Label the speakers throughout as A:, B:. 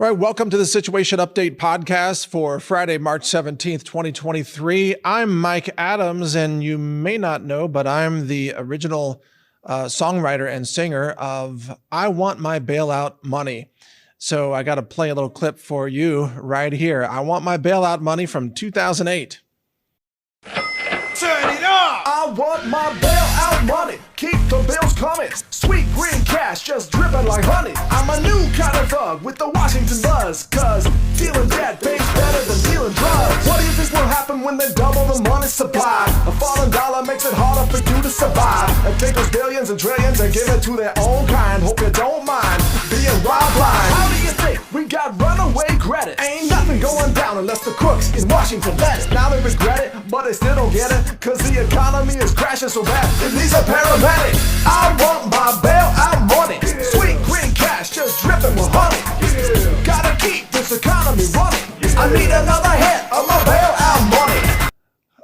A: All right, welcome to the Situation Update podcast for Friday, March 17th, 2023. I'm Mike Adams, and you may not know, but I'm the original songwriter and singer of I Want My Bailout Money. So I got to play a little clip for you right here. I Want My Bailout Money from 2008.
B: Turn it up! I want my bailout money. Keep the bills coming. Sweet green cash just dripping like honey. I'm a new kind of thug with the Washington buzz. Cause dealing debt pays better than dealing drugs. What do you think will happen when they double the money supply? A falling dollar makes it harder for you to survive. And take those billions and trillions and give it to their own kind. Hope you don't mind being robbed blind. How do you think we got runaway credit? Ain't nothing going down unless the crooks in Washington let it. Now they regret it, but they still don't get it. Cause the economy is crashing so bad, it needs a paramedic. I want my bailout money. Sweet green cash just dripping with honey. Gotta keep this economy running. I need another hit of my bailout money.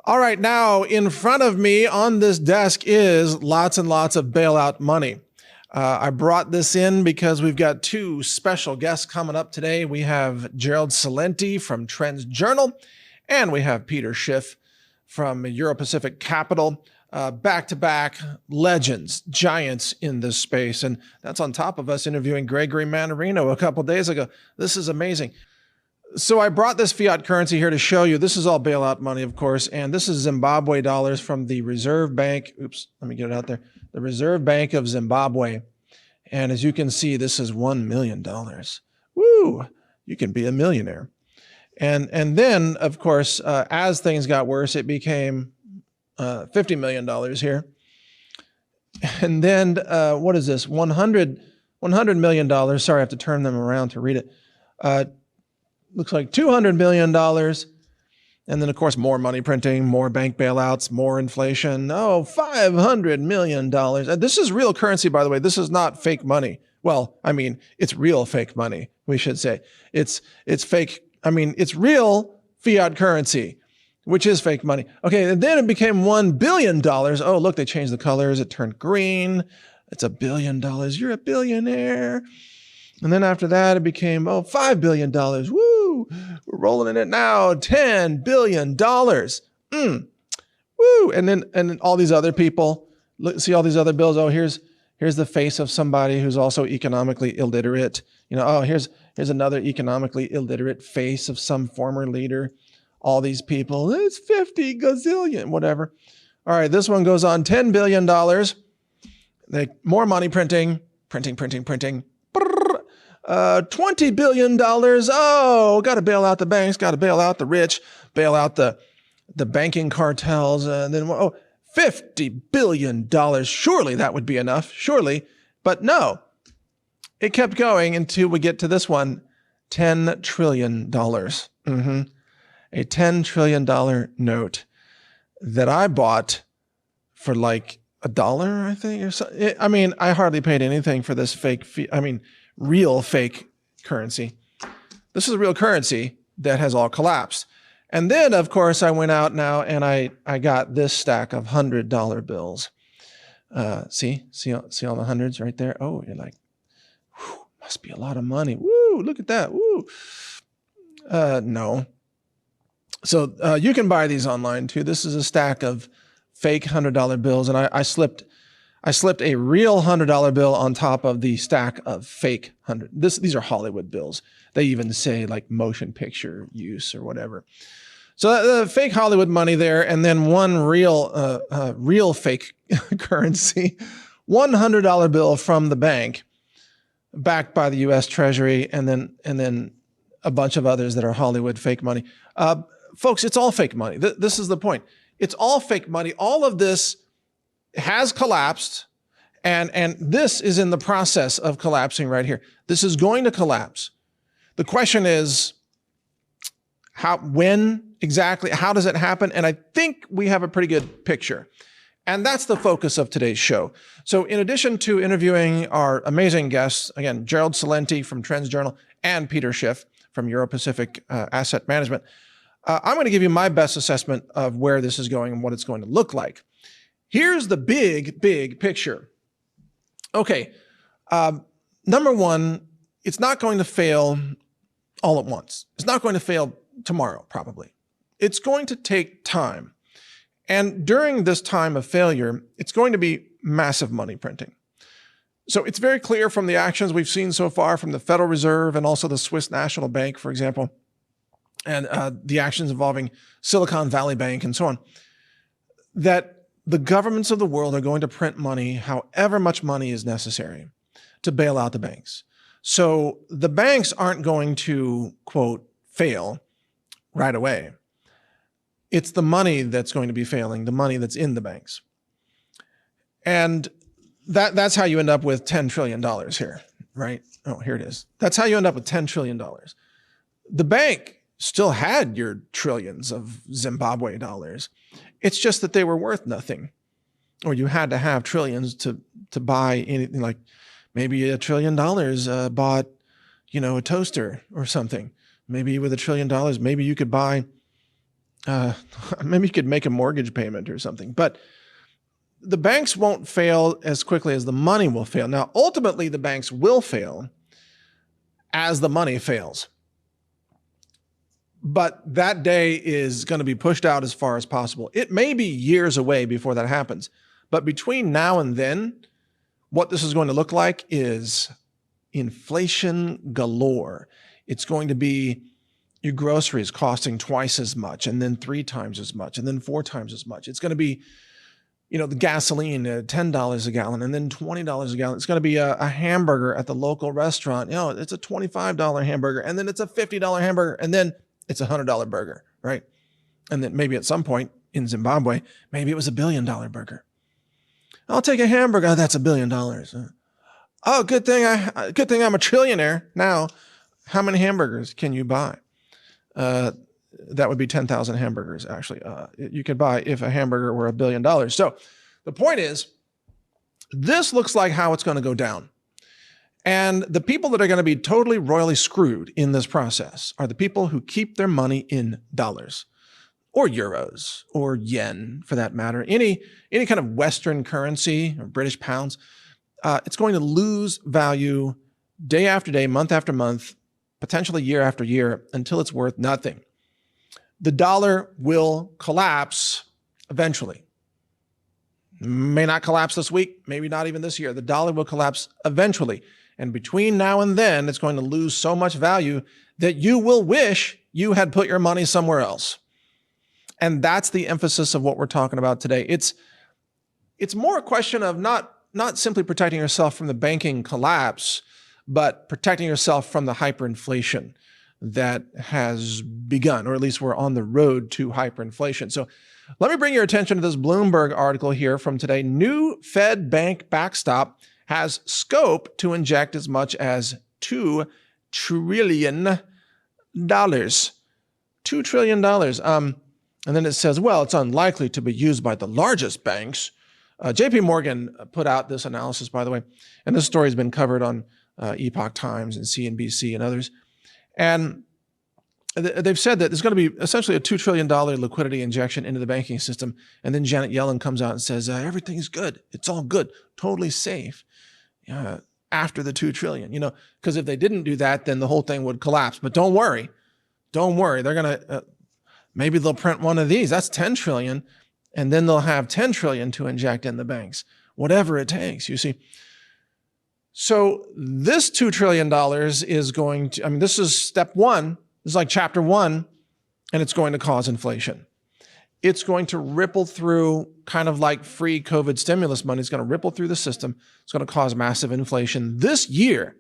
A: All right, now in front of me on this desk is lots and lots of bailout money. I brought this in because we've got two special guests coming up today. We have Gerald Celente from Trends Journal, and we have Peter Schiff from Euro-Pacific Capital, back-to-back legends, giants in this space. And that's on top of us interviewing Gregory Mannarino a couple days ago. This is amazing. So I brought this fiat currency here to show you. This is all bailout money, of course, and this is Zimbabwe dollars from the Reserve Bank. Oops, let me get it out there. The Reserve Bank of Zimbabwe. And as you can see, this is $1 million. Woo! You can be a millionaire. And then, of course, as things got worse, it became $50 million here. And then, what is this? $100 million. Sorry, I have to turn them around to read it. Looks like $200 million. And then, of course, more money printing, more bank bailouts, more inflation. Oh, $500 million. This is real currency, by the way. This is not fake money. Well, I mean, it's real fake money, we should say. It's fake. I mean, it's real fiat currency, which is fake money. Okay, and then it became $1 billion. Oh, look, they changed the colors. It turned green. It's $1 billion. You're a billionaire. And then after that, it became, $5 billion. Woo! We're rolling in it now. $10 billion. Woo! And then all these other people, look, see all these other bills. Oh, here's the face of somebody who's also economically illiterate. You know, here's another economically illiterate face of some former leader. All these people, it's 50 gazillion, whatever. All right, this one goes on $10 billion. More money printing. $20 billion. Oh, got to bail out the banks, got to bail out the rich, bail out the banking cartels. And then, $50 billion. Surely that would be enough. Surely. But no, it kept going until we get to this one, $10 trillion. A $10 trillion note that I bought for like $1, I think, or so. I mean, I hardly paid anything for this real fake currency. This is a real currency that has all collapsed. And then, of course, I went out now and I got this stack of $100 bills. See all the hundreds right there? Oh, you're like, whew, must be a lot of money. Woo, look at that. Woo. No. So you can buy these online too. This is a stack of fake $100 bills, and I slipped a real $100 bill on top of the stack of fake $100. These are Hollywood bills. They even say like motion picture use or whatever. So the fake Hollywood money there, and then one real fake currency, $100 bill from the bank, backed by the U.S. Treasury, and then a bunch of others that are Hollywood fake money. Folks, it's all fake money. This is the point. It's all fake money. All of this has collapsed, and this is in the process of collapsing right here. This is going to collapse. The question is, when exactly, how does it happen? And I think we have a pretty good picture. And that's the focus of today's show. So in addition to interviewing our amazing guests, again, Gerald Celente from Trends Journal and Peter Schiff from Euro-Pacific Asset Management, I'm going to give you my best assessment of where this is going and what it's going to look like. Here's the big picture. Okay, number one, it's not going to fail all at once. It's not going to fail tomorrow, probably. It's going to take time. And during this time of failure, it's going to be massive money printing. So it's very clear from the actions we've seen so far from the Federal Reserve and also the Swiss National Bank, for example, and the actions involving Silicon Valley Bank and so on, that the governments of the world are going to print money, however much money is necessary, to bail out the banks. So the banks aren't going to, quote, fail right away. It's the money that's going to be failing, the money that's in the banks. And that's how you end up with $10 trillion here, right? Oh, here it is. That's how you end up with $10 trillion. The bank still had your trillions of Zimbabwe dollars. It's just that they were worth nothing, or you had to have trillions to buy anything. Like maybe $1 trillion bought, a toaster or something. Maybe with $1 trillion, maybe you could buy, maybe you could make a mortgage payment or something. But the banks won't fail as quickly as the money will fail. Now, ultimately, the banks will fail as the money fails. But that day is going to be pushed out as far as possible. It may be years away before that happens. But between now and then, what this is going to look like is inflation galore. It's going to be your groceries costing twice as much, and then 3 times as much, and then 4 times as much. It's going to be, the gasoline, $10 a gallon, and then $20 a gallon. It's going to be a hamburger at the local restaurant. It's a $25 hamburger, and then it's a $50 hamburger, and then it's a $100 burger, right? And then maybe at some point in Zimbabwe, maybe it was $1 billion burger. I'll take a hamburger. Oh, that's $1 billion. Oh, good thing I'm a trillionaire now. How many hamburgers can you buy? That would be 10,000 hamburgers, actually. You could buy if a hamburger were $1 billion. So the point is, this looks like how it's going to go down. And the people that are going to be totally royally screwed in this process are the people who keep their money in dollars or euros or yen, for that matter. Any kind of Western currency or British pounds, it's going to lose value day after day, month after month, potentially year after year, until it's worth nothing. The dollar will collapse eventually. May not collapse this week, maybe not even this year. The dollar will collapse eventually. And between now and then, it's going to lose so much value that you will wish you had put your money somewhere else. And that's the emphasis of what we're talking about today. It's more a question of not simply protecting yourself from the banking collapse, but protecting yourself from the hyperinflation that has begun, or at least we're on the road to hyperinflation. So let me bring your attention to this Bloomberg article here from today. New Fed bank backstop has scope to inject as much as $2 trillion. $2 trillion. And then it says, well, it's unlikely to be used by the largest banks. JP Morgan put out this analysis, by the way, and this story has been covered on Epoch Times and CNBC and others. And they've said that there's going to be essentially a $2 trillion liquidity injection into the banking system. And then Janet Yellen comes out and says, everything's good. It's all good. Totally safe. After the $2 trillion, because if they didn't do that, then the whole thing would collapse. But don't worry. They're going to, maybe they'll print one of these. That's 10 trillion. And then they'll have 10 trillion to inject in the banks, whatever it takes, you see. So this $2 trillion is going to, this is step one. This is like chapter 1, and it's going to cause inflation. It's going to ripple through, kind of like free COVID stimulus money. It's going to ripple through the system. It's going to cause massive inflation this year.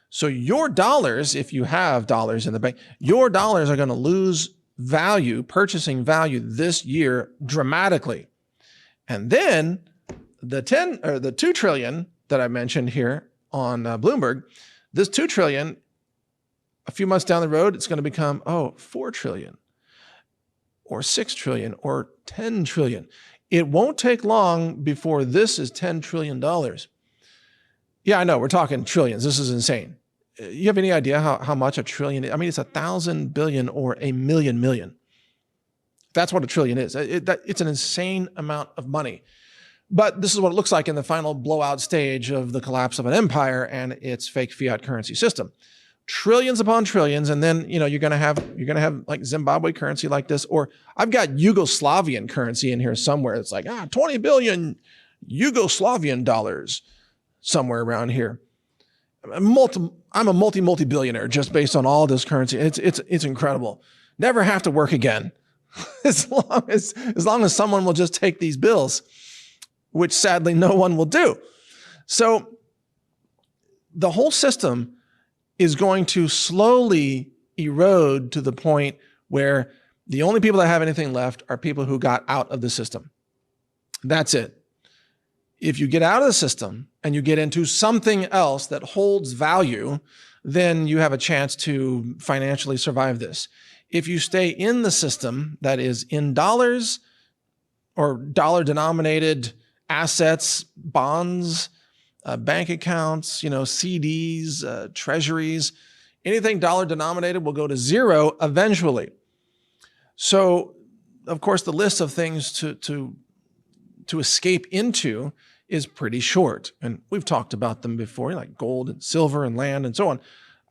A: So your dollars, if you have dollars in the bank, your dollars are going to lose value, purchasing value this year dramatically. And then the 2 trillion that I mentioned here on Bloomberg, this 2 trillion, a few months down the road, it's going to become, 4 trillion or 6 trillion or 10 trillion. It won't take long before this is $10 trillion. Yeah, I know, we're talking trillions. This is insane. You have any idea how much a trillion is? It's 1,000 billion or a million. That's what a trillion is. It's an insane amount of money. But this is what it looks like in the final blowout stage of the collapse of an empire and its fake fiat currency system. trillions upon trillions, and then you're gonna have like Zimbabwe currency like this, or I've got Yugoslavian currency in here somewhere. It's like 20 billion Yugoslavian dollars somewhere around here. I'm a multi-billionaire just based on all this currency. It's incredible. Never have to work again. as long as someone will just take these bills, which sadly no one will do. So the whole system is going to slowly erode to the point where the only people that have anything left are people who got out of the system. That's it. If you get out of the system and you get into something else that holds value, then you have a chance to financially survive this. If you stay in the system that is in dollars or dollar-denominated assets, bonds, bank accounts, CDs, treasuries, anything dollar-denominated will go to zero eventually. So, of course, the list of things to escape into is pretty short. And we've talked about them before, like gold and silver and land and so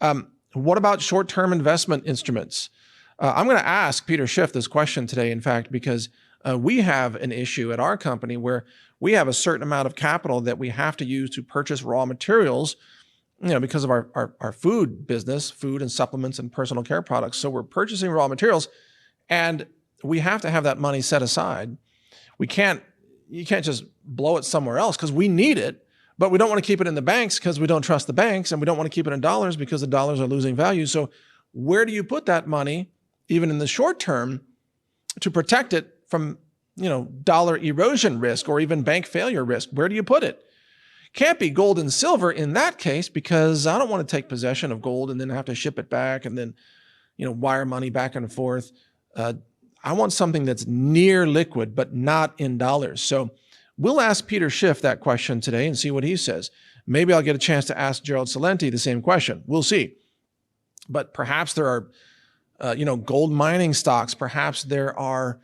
A: on. What about short-term investment instruments? I'm going to ask Peter Schiff this question today, in fact, because we have an issue at our company where we have a certain amount of capital that we have to use to purchase raw materials, because of our food business, food and supplements and personal care products. So we're purchasing raw materials and we have to have that money set aside. You can't just blow it somewhere else because we need it, but we don't want to keep it in the banks because we don't trust the banks, and we don't want to keep it in dollars because the dollars are losing value. So where do you put that money, even in the short term, to protect it from, dollar erosion risk or even bank failure risk? Where do you put it? Can't be gold and silver in that case, because I don't want to take possession of gold and then have to ship it back and then, wire money back and forth. I want something that's near liquid, but not in dollars. So we'll ask Peter Schiff that question today and see what he says. Maybe I'll get a chance to ask Gerald Celente the same question. We'll see. But perhaps there are, gold mining stocks. Perhaps there are,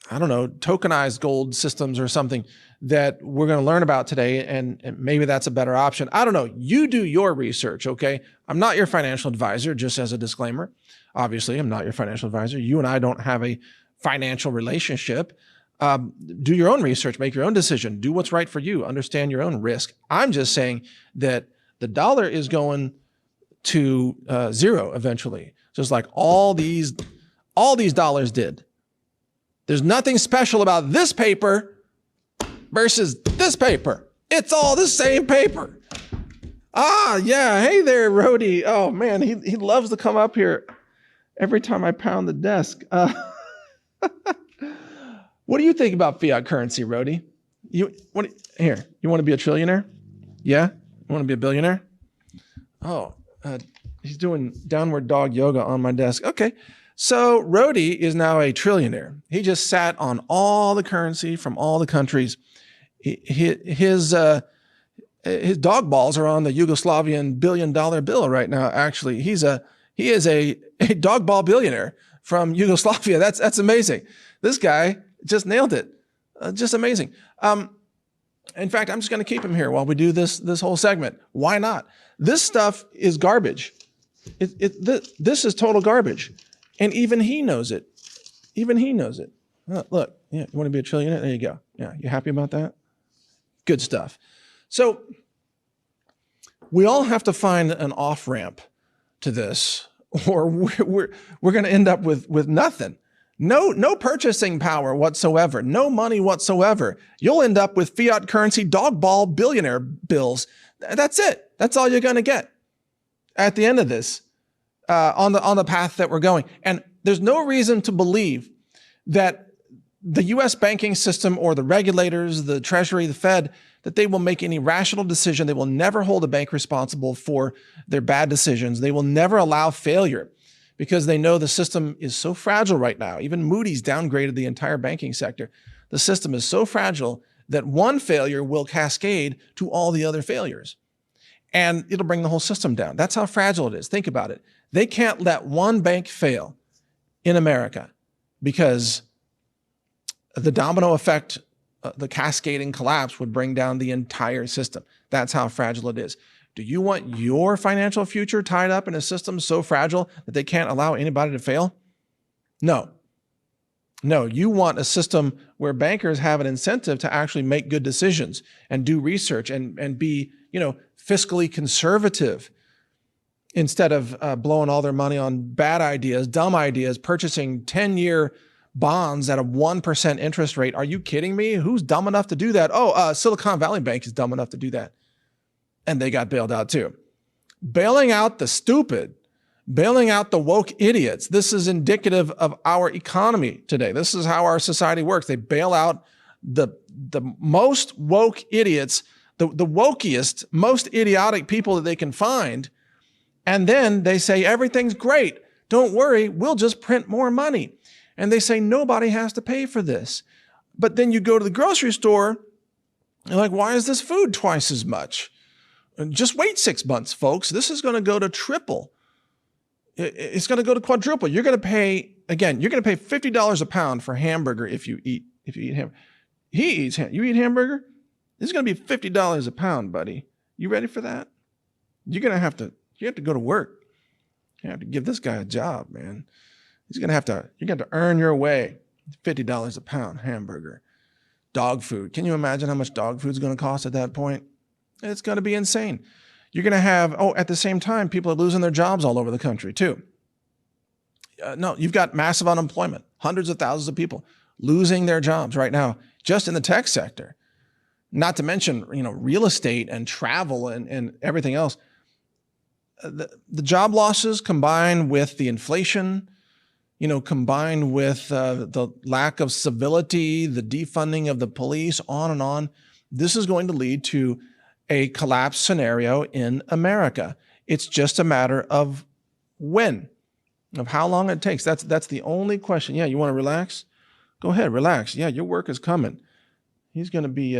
A: tokenized gold systems or something that we're going to learn about today. And maybe that's a better option. I don't know. You do your research, okay? I'm not your financial advisor, just as a disclaimer. Obviously, I'm not your financial advisor. You and I don't have a financial relationship. Do your own research, make your own decision, do what's right for you, understand your own risk. I'm just saying that the dollar is going to zero eventually, just like all these dollars did. There's nothing special about this paper versus this paper. It's all the same paper. Yeah. Hey there, Rhodey. Oh man, he loves to come up here every time I pound the desk. What do you think about fiat currency, Rhodey? You want to be a trillionaire? Yeah? You want to be a billionaire? Oh, he's doing downward dog yoga on my desk. Okay. So Rhodey is now a trillionaire. He just sat on all the currency from all the countries. His dog balls are on the Yugoslavian $1 billion bill right now. Actually, he is a dog ball billionaire from Yugoslavia. That's amazing. This guy just nailed it. Just amazing. In fact, I'm just going to keep him here while we do this whole segment. Why not? This stuff is garbage. This is total garbage. And even he knows it. Even he knows it. Look, yeah, you want to be a trillionaire? There you go. Yeah, you happy about that? Good stuff. So we all have to find an off-ramp to this, or we're going to end up with nothing. No purchasing power whatsoever. No money whatsoever. You'll end up with fiat currency dog ball billionaire bills. That's it. That's all you're going to get at the end of this, on the path that we're going. And there's no reason to believe that the U.S. banking system or the regulators, the Treasury, the Fed, that they will make any rational decision. They will never hold a bank responsible for their bad decisions. They will never allow failure, because they know the system is so fragile right now. Even Moody's downgraded the entire banking sector. The system is so fragile that one failure will cascade to all the other failures, and it'll bring the whole system down. That's how fragile it is. Think about it. They can't let one bank fail in America, because the domino effect, the cascading collapse would bring down the entire system. That's how fragile it is. Do you want your financial future tied up in a system so fragile that they can't allow anybody to fail? No. No, you want a system where bankers have an incentive to actually make good decisions and do research and be, fiscally conservative instead of blowing all their money on bad ideas, dumb ideas, purchasing 10-year bonds at a 1% interest rate. Are you kidding me? Who's dumb enough to do that? Silicon Valley Bank is dumb enough to do that. And they got bailed out too. Bailing out the stupid, bailing out the woke idiots. This is indicative of our economy today. This is how our society works. They bail out the most woke idiots, the wokiest, most idiotic people that they can find. And then they say, everything's great. Don't worry, we'll just print more money. And they say, nobody has to pay for this. But then you go to the grocery store, you're like, why is this food twice as much? Just wait 6 months, folks. This is going to go to triple. It's going to go to quadruple. You're going to pay, again, you're going to pay $50 a pound for hamburger if you eat hamburger. You eat hamburger? This is going to be $50 a pound, buddy. You ready for that? You have to go to work. You have to give this guy a job, man. You're going to have to earn your way. $50 a pound hamburger. Dog food. Can you imagine how much dog food is going to cost at that point? It's going to be insane. You're going to have, at the same time, people are losing their jobs all over the country too. No, you've got massive unemployment. Hundreds of thousands of people losing their jobs right now, just in the tech sector. Not to mention, real estate and travel and everything else. The job losses combined with the inflation, combined with the lack of civility, the defunding of the police, on and on, this is going to lead to a collapse scenario in America. It's just a matter of when, of how long it takes. That's the only question. Yeah, you want to relax? Go ahead, relax. Yeah, your work is coming. He's going to be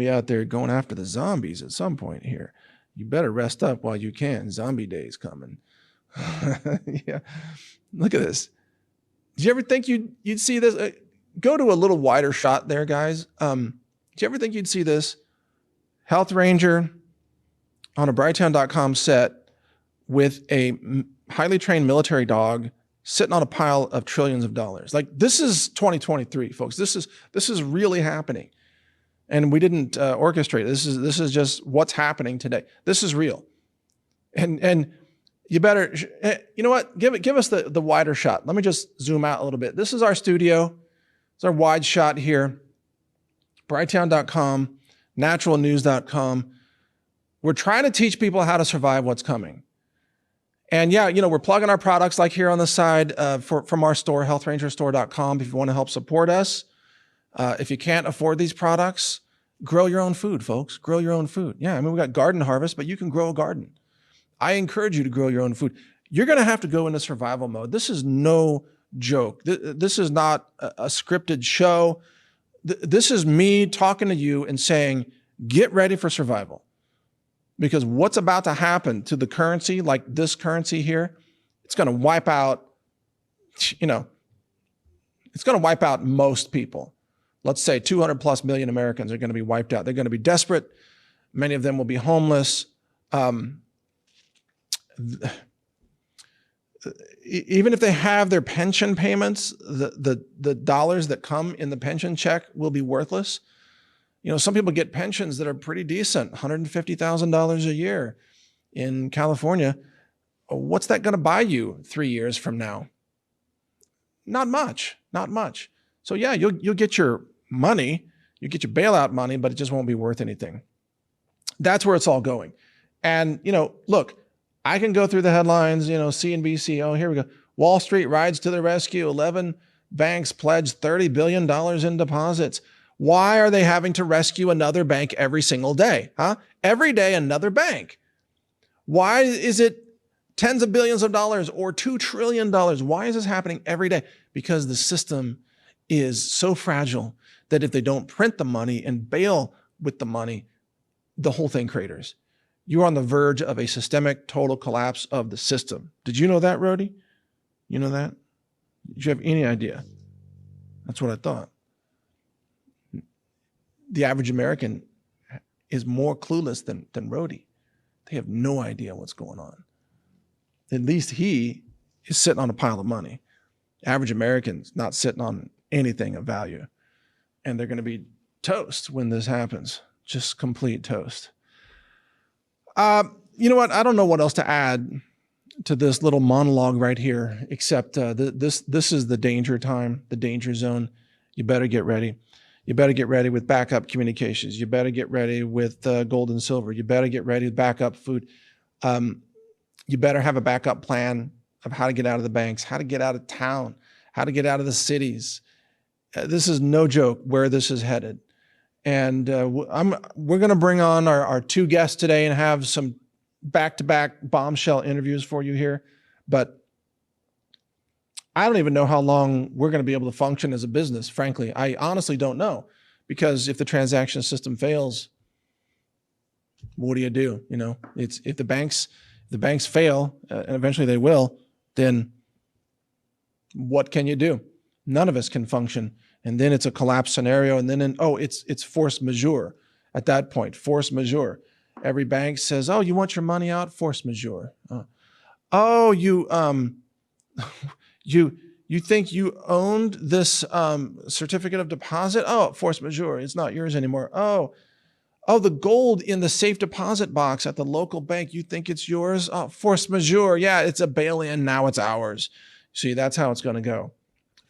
A: out there going after the zombies at some point here. You better rest up while you can. Zombie day's coming. Yeah, look at this. Did you ever think you'd see this? Go to a little wider shot there, guys. Did you ever think you'd see this? Health Ranger on a Brighteon.com set with a highly trained military dog sitting on a pile of trillions of dollars. Like, this is 2023, folks. This is really happening. And we didn't orchestrate it. This is just what's happening today. This is real. And you better, you know what? Give us the wider shot. Let me just zoom out a little bit. This is our studio. It's our wide shot here. Brighteon.com. naturalnews.com. We're trying to teach people how to survive what's coming. And yeah, we're plugging our products like here on the side from our store, healthrangerstore.com, if you want to help support us. If you can't afford these products, grow your own food, folks. Grow your own food. Yeah, we got Garden Harvest, but you can grow a garden. I encourage you to grow your own food. You're going to have to go into survival mode. This is no joke. This is not a scripted show. This is me talking to you and saying, get ready for survival. Because what's about to happen to the currency, like this currency here, it's going to wipe out, it's going to wipe out most people. Let's say 200 plus million Americans are going to be wiped out. They're going to be desperate. Many of them will be homeless. Even if they have their pension payments, the dollars that come in the pension check will be worthless. Some people get pensions that are pretty decent, $150,000 a year in California. What's that going to buy you 3 years from now? Not much. So yeah, you'll get your money, you get your bailout money, but it just won't be worth anything. That's where it's all going. And, look, I can go through the headlines, CNBC, here we go. Wall Street rides to the rescue. 11 banks pledged $30 billion in deposits. Why are they having to rescue another bank every single day? Every day, another bank. Why is it tens of billions of dollars or $2 trillion? Why is this happening every day? Because the system is so fragile that if they don't print the money and bail with the money, the whole thing craters. You're on the verge of a systemic total collapse of the system. Did you know that, Rhodey? You know that? Did you have any idea? That's what I thought. The average American is more clueless than Rhodey. They have no idea what's going on. At least he is sitting on a pile of money. Average American's not sitting on anything of value. And they're going to be toast when this happens. Just complete toast. You know what? I don't know what else to add to this little monologue right here, except this is the danger time, the danger zone. You better get ready. You better get ready with backup communications. You better get ready with gold and silver. You better get ready with backup food. You better have a backup plan of how to get out of the banks, how to get out of town, how to get out of the cities. This is no joke where this is headed. And we're going to bring on our two guests today and have some back-to-back bombshell interviews for you here. But I don't even know how long we're going to be able to function as a business, frankly. I honestly don't know, because if the transaction system fails, what do you do? You know, it's if the banks fail, and eventually they will, then what can you do? None of us can function. And then it's a collapse scenario. And then, it's force majeure at that point, force majeure. Every bank says, oh, you want your money out? Force majeure. You think you owned this certificate of deposit? Oh, force majeure. It's not yours anymore. Oh, the gold in the safe deposit box at the local bank, you think it's yours? Oh, force majeure. Yeah, it's a bail-in. Now it's ours. See, that's how it's going to go.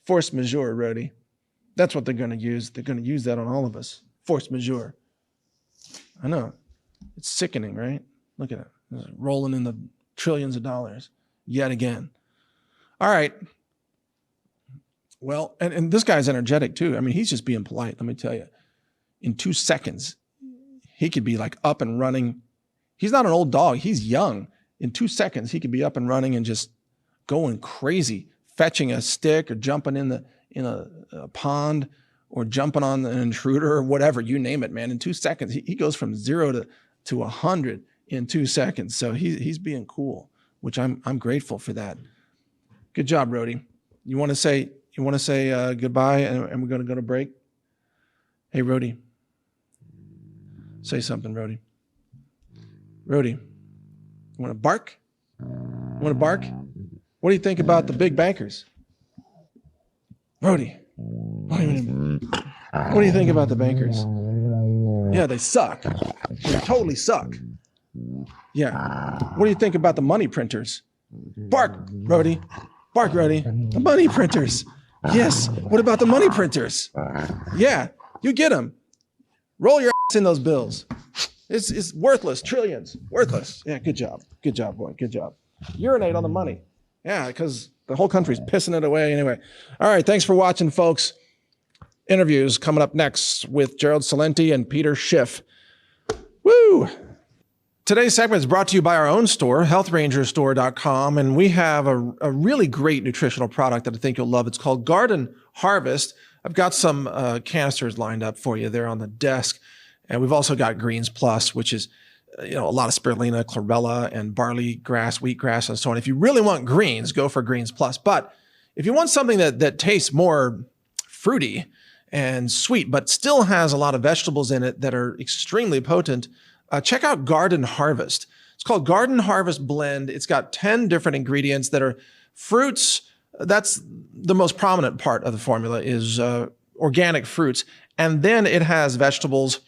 A: Force majeure, Rody. That's what they're going to use. They're going to use that on all of us. Force majeure. I know. It's sickening, right? Look at it. It's rolling in the trillions of dollars yet again. All right. Well, and this guy's energetic too. I mean, he's just being polite. Let me tell you, in 2 seconds, he could be like up and running. He's not an old dog. He's young. In 2 seconds, he could be up and running and just going crazy, fetching a stick or jumping in a pond or jumping on an intruder or whatever, you name it, man. In 2 seconds, he goes from 0 to 100 in 2 seconds. So he's being cool, which I'm grateful for that. Good job, Rody. You want to say goodbye and we're going to go to break? Hey, Rody. Say something, Rody. Rody, you want to bark? You want to bark? What do you think about the big bankers? Rody, what do you think about the bankers? Yeah, they suck. They totally suck. Yeah. What do you think about the money printers? Bark, Rody. Bark, Rody. The money printers. Yes. What about the money printers? Yeah, you get them. Roll your ass in those bills. It's worthless. Trillions. Worthless. Yeah, good job. Good job, boy. Good job. Urinate on the money. Yeah, because the whole country's pissing it away anyway. All right, thanks for watching, folks. Interviews coming up next with Gerald Celente and Peter Schiff. Woo! Today's segment is brought to you by our own store, healthrangerstore.com, and we have a really great nutritional product that I think you'll love. It's called Garden Harvest. I've got some canisters lined up for you there on the desk, and we've also got Greens Plus, which is a lot of spirulina, chlorella, and barley grass, wheatgrass, and so on. If you really want greens, go for Greens Plus. But if you want something that tastes more fruity and sweet, but still has a lot of vegetables in it that are extremely potent, check out Garden Harvest. It's called Garden Harvest Blend. It's got 10 different ingredients that are fruits. That's the most prominent part of the formula is organic fruits. And then it has vegetables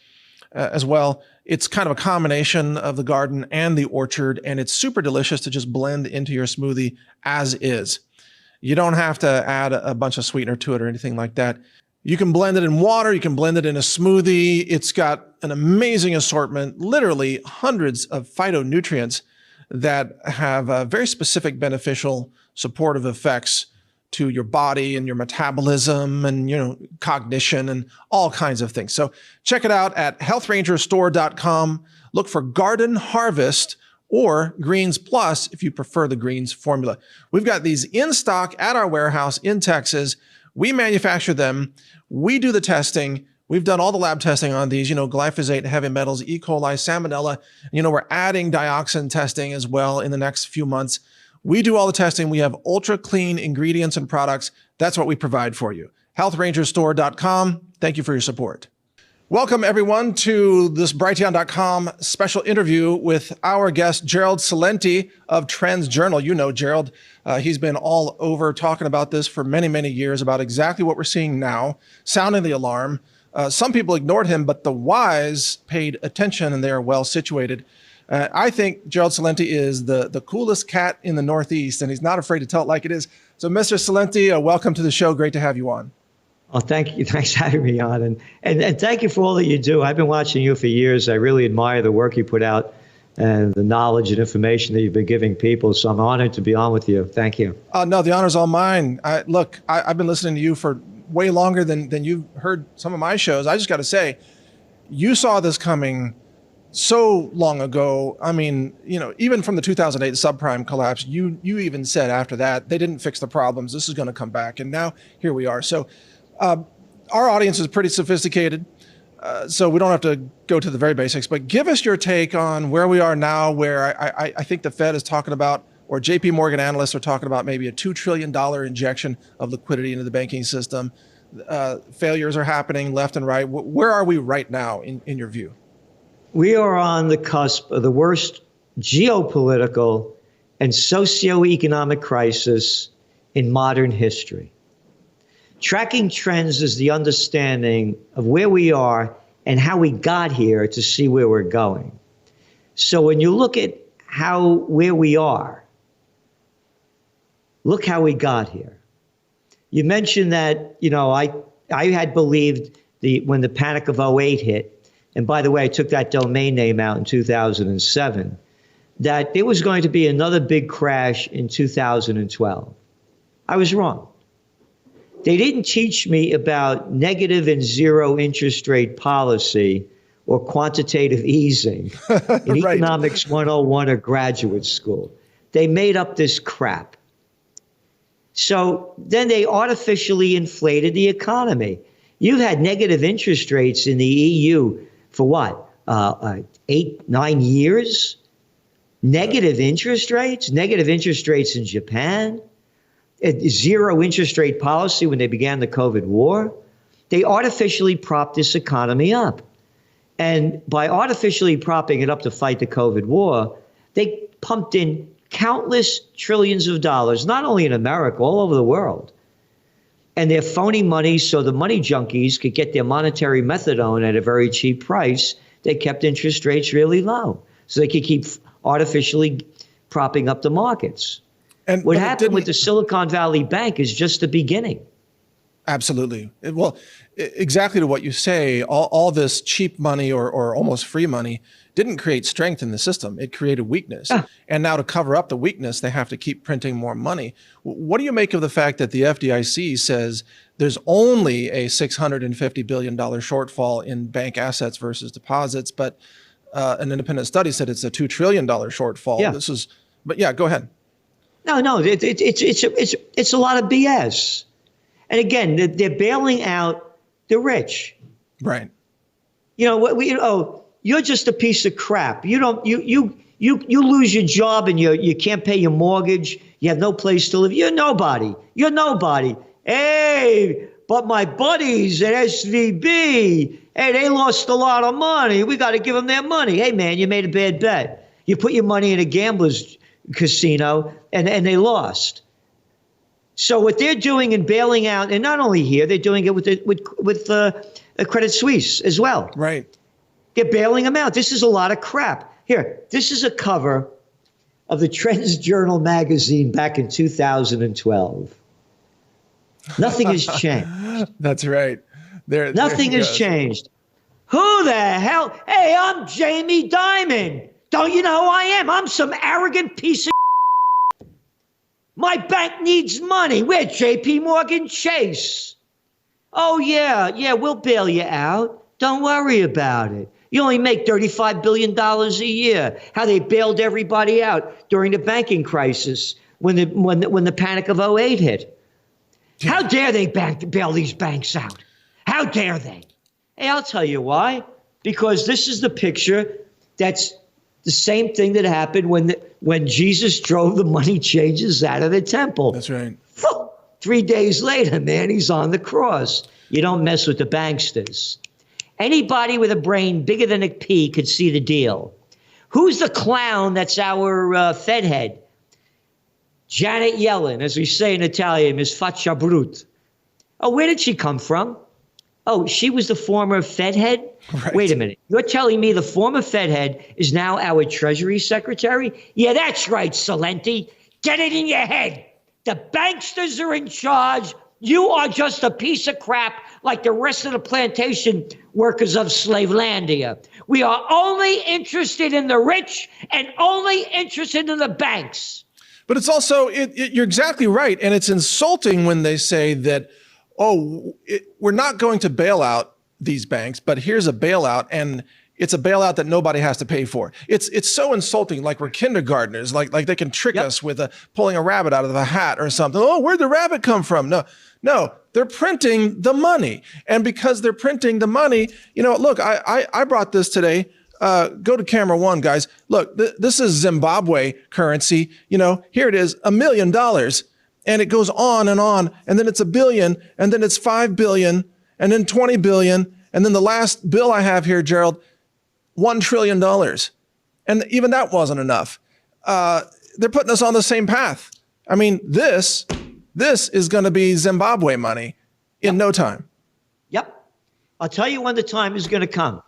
A: as well. It's kind of a combination of the garden and the orchard, and it's super delicious to just blend into your smoothie as is. You don't have to add a bunch of sweetener to it or anything like that. You can blend it in water. You can blend it in a smoothie. It's got an amazing assortment, literally hundreds of phytonutrients that have very specific beneficial supportive effects to your body and your metabolism and, cognition and all kinds of things. So check it out at healthrangerstore.com. Look for Garden Harvest or Greens Plus if you prefer the Greens formula. We've got these in stock at our warehouse in Texas. We manufacture them. We do the testing. We've done all the lab testing on these, glyphosate, heavy metals, E. coli, salmonella. We're adding dioxin testing as well in the next few months. We do all the testing. We have ultra clean ingredients and products. That's what we provide for you. healthrangerstore.com. Thank you for your support. Welcome, everyone, to this Brighteon.com special interview with our guest, Gerald Celente of Trends Journal. You know Gerald. He's been all over talking about this for many, many years, about exactly what we're seeing now, sounding the alarm. Some people ignored him, but the wise paid attention, and they are well situated. I think Gerald Celente is the coolest cat in the Northeast, and he's not afraid to tell it like it is. So, Mr. Celente, welcome to the show. Great to have you on.
C: Oh, thank you. Thanks for having me on. And thank you for all that you do. I've been watching you for years. I really admire the work you put out and the knowledge and information that you've been giving people. So I'm honored to be on with you. Thank you.
A: No, the honor's all mine. I've been listening to you for way longer than you've heard some of my shows. I just got to say, you saw this coming so long ago. I mean, even from the 2008 subprime collapse, you even said after that, they didn't fix the problems. This is going to come back. And now here we are. So our audience is pretty sophisticated, so we don't have to go to the very basics, but give us your take on where we are now, where I think the Fed is talking about, or JP Morgan analysts are talking about maybe a $2 trillion injection of liquidity into the banking system. Failures are happening left and right. Where are we right now in your view?
C: We are on the cusp of the worst geopolitical and socioeconomic crisis in modern history. Tracking trends is the understanding of where we are and how we got here to see where we're going. So when you look at where we are, look how we got here. You mentioned that, I had believed when the panic of '08 hit, and by the way, I took that domain name out in 2007, that there was going to be another big crash in 2012. I was wrong. They didn't teach me about negative and zero interest rate policy or quantitative easing in
A: Right.
C: Economics 101 or graduate school. They made up this crap. So then they artificially inflated the economy. You've had negative interest rates in the EU for what, 8, 9 years? Negative interest rates in Japan. Zero interest rate policy when they began the COVID war. They artificially propped this economy up. And by artificially propping it up to fight the COVID war, they pumped in countless trillions of dollars, not only in America, all over the world. And they're phony money, so the money junkies could get their monetary methadone at a very cheap price. They kept interest rates really low, so they could keep artificially propping up the markets. And what happened with the Silicon Valley Bank is just the beginning.
A: Absolutely. Well, exactly to what you say, all this cheap money or almost free money didn't create strength in the system. It created weakness. And now to cover up the weakness, they have to keep printing more money. What do you make of the fact that the FDIC says there's only a $650 billion shortfall in bank assets versus deposits, but an independent study said it's a $2 trillion shortfall?
C: Yeah.
A: Go ahead.
C: No, it's a lot of BS. And again, they're bailing out the rich.
A: Right.
C: You're just a piece of crap. You lose your job and you can't pay your mortgage. You have no place to live. You're nobody. Hey, but my buddies at SVB, hey, they lost a lot of money. We got to give them their money. Hey, man, you made a bad bet. You put your money in a gambler's casino and they lost. So what they're doing in bailing out, and not only here, they're doing it with Credit Suisse as well.
A: Right.
C: They're bailing them out. This is a lot of crap. Here, this is a cover of the Trends Journal magazine back in 2012. Nothing has changed.
A: That's right.
C: Nothing has changed. Who the hell? Hey, I'm Jamie Dimon. Don't you know who I am? I'm some arrogant piece of My bank needs money. We're JP Morgan Chase. Oh, yeah, we'll bail you out. Don't worry about it. You only make $35 billion a year. How they bailed everybody out during the banking crisis when the panic of '08 hit. How dare they bail these banks out? How dare they? Hey, I'll tell you why. Because this is the picture that's the same thing that happened when Jesus drove the money changers out of the temple.
A: That's right.
C: 3 days later, man, he's on the cross. You don't mess with the banksters. Anybody with a brain bigger than a pea could see the deal. Who's the clown that's our Fed head? Janet Yellen, as we say in Italian, Miss Faccia Brut. Oh, where did she come from? Oh, she was the former Fed head?
A: Right.
C: Wait a minute. You're telling me the former Fed head is now our Treasury Secretary? Yeah, that's right, Celente. Get it in your head. The banksters are in charge. You are just a piece of crap like the rest of the plantation workers of Slavelandia. We are only interested in the rich and only interested in the banks.
A: But it's also, you're exactly right. And it's insulting when they say that, we're not going to bail out these banks, but here's a bailout, and it's a bailout that nobody has to pay for. It's so insulting, like we're kindergartners, like they can trick us with pulling a rabbit out of a hat or something. Oh, where'd the rabbit come from? No, they're printing the money. And because they're printing the money, look, I brought this today. Go to camera one, guys. Look, this is Zimbabwe currency. Here it is, $1 million. And it goes on, and then it's $1 billion, and then it's $5 billion, and then $20 billion. And then the last bill I have here, Gerald, $1 trillion. And even that wasn't enough. They're putting us on the same path. I mean, this is going to be Zimbabwe money in no time.
C: Yep. I'll tell you when the time is going to come.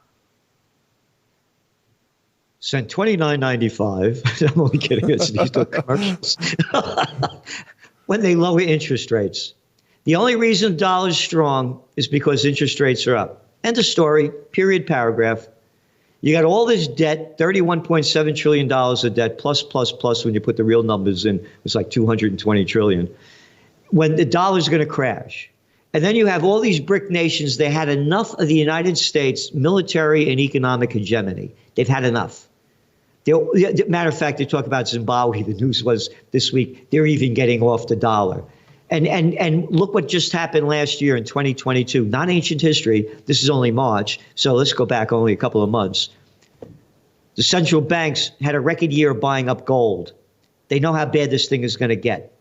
C: Send $29.95. I'm only kidding. It's these commercials. When they lower interest rates. The only reason the dollar's strong is because interest rates are up. End of story, period, paragraph. You got all this debt, $31.7 trillion of debt, plus, when you put the real numbers in, it's like $220 trillion. When the dollar's going to crash. And then you have all these BRIC nations, they had enough of the United States military and economic hegemony. They've had enough. Matter of fact, they talk about Zimbabwe. The news was this week, they're even getting off the dollar. And look what just happened last year in 2022. Not ancient history. This is only March. So let's go back only a couple of months. The central banks had a record year of buying up gold. They know how bad this thing is going to get.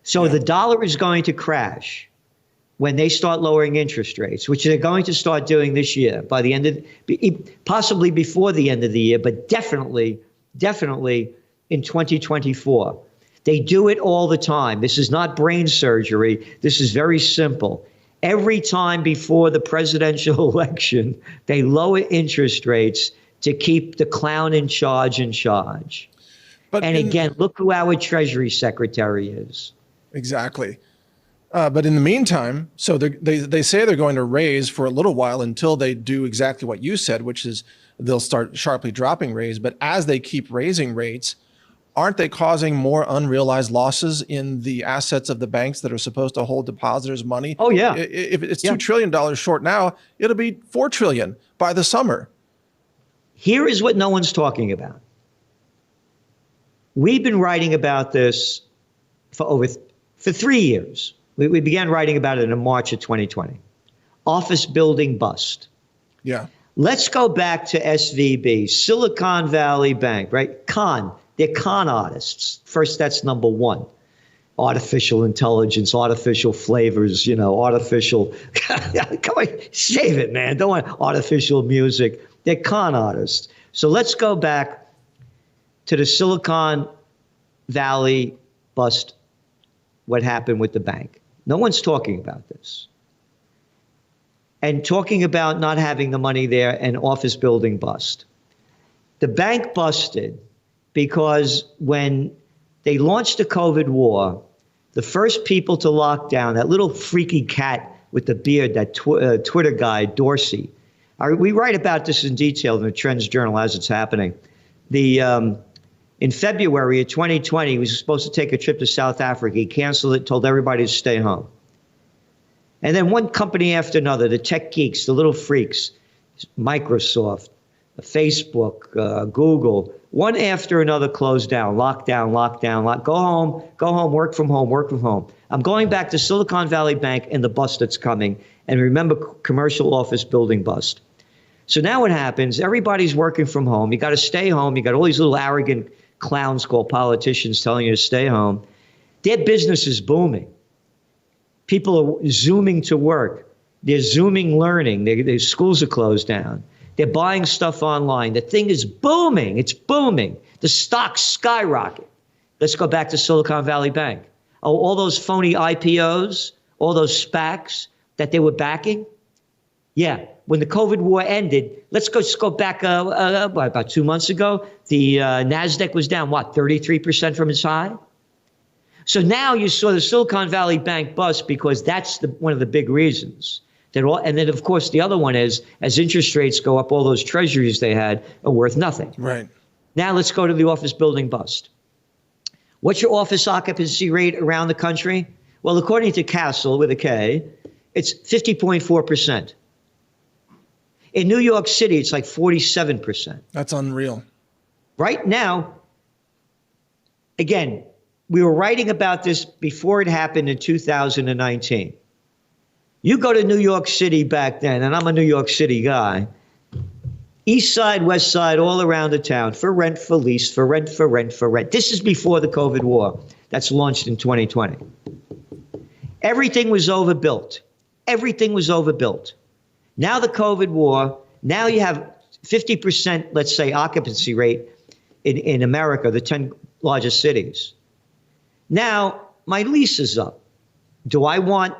C: So the dollar is going to crash when they start lowering interest rates, which they're going to start doing this year, by the end of, possibly before the end of the year, but definitely in 2024. They do it all the time. This is not brain surgery. This is very simple. Every time before the presidential election, they lower interest rates to keep the clown in charge. But again, look who our Treasury Secretary is.
A: Exactly. But in the meantime, so they say they're going to raise for a little while until they do exactly what you said, which is they'll start sharply dropping rates. But as they keep raising rates, aren't they causing more unrealized losses in the assets of the banks that are supposed to hold depositors' money?
C: Oh, yeah.
A: If it's $2 trillion short now, it'll be $4 trillion by the summer.
C: Here is what no one's talking about. We've been writing about this for 3 years. We began writing about it in March of 2020. Office building bust.
A: Yeah.
C: Let's go back to SVB, Silicon Valley Bank, right? They're con artists. First, that's number one. Artificial intelligence, artificial flavors, artificial. Come on, shave it, man. Don't want artificial music. They're con artists. So let's go back to the Silicon Valley bust, what happened with the bank. No one's talking about this. And talking about not having the money there and office building bust. The bank busted because when they launched the COVID war, the first people to lock down, that little freaky cat with the beard, that Twitter guy, Dorsey. We write about this in detail in the Trends Journal as it's happening. In February of 2020, he was supposed to take a trip to South Africa. He canceled it, told everybody to stay home. And then one company after another, the tech geeks, the little freaks, Microsoft, Facebook, Google, one after another closed down, lockdown, go home, work from home. I'm going back to Silicon Valley Bank and the bust that's coming. And remember, commercial office building bust. So now what happens, everybody's working from home. You got to stay home. You got all these little arrogant clowns called politicians telling you to stay home. Their business is booming. People are Zooming to work. They're Zooming learning. Their schools are closed down. They're buying stuff online. The thing is booming. It's booming. The stocks skyrocket. Let's go back to Silicon Valley Bank. Oh, all those phony IPOs, all those SPACs that they were backing. Yeah, when the COVID war ended, let's go back about 2 months ago. The NASDAQ was down, 33% from its high? So now you saw the Silicon Valley Bank bust because that's one of the big reasons. And then, of course, the other one is as interest rates go up, all those treasuries they had are worth nothing.
A: Right.
C: Now let's go to the office building bust. What's your office occupancy rate around the country? Well, according to Castle with a K, it's 50.4%. In New York City, it's like 47%.
A: That's unreal.
C: Right now, again, we were writing about this before it happened in 2019. You go to New York City back then, and I'm a New York City guy, east side, west side, all around the town, for rent, for lease, for rent, for rent, for rent. This is before the COVID war that's launched in 2020. Everything was overbuilt. Everything was overbuilt. Now the COVID war, now you have 50%, let's say, occupancy rate in America, the 10 largest cities. Now my lease is up. Do I want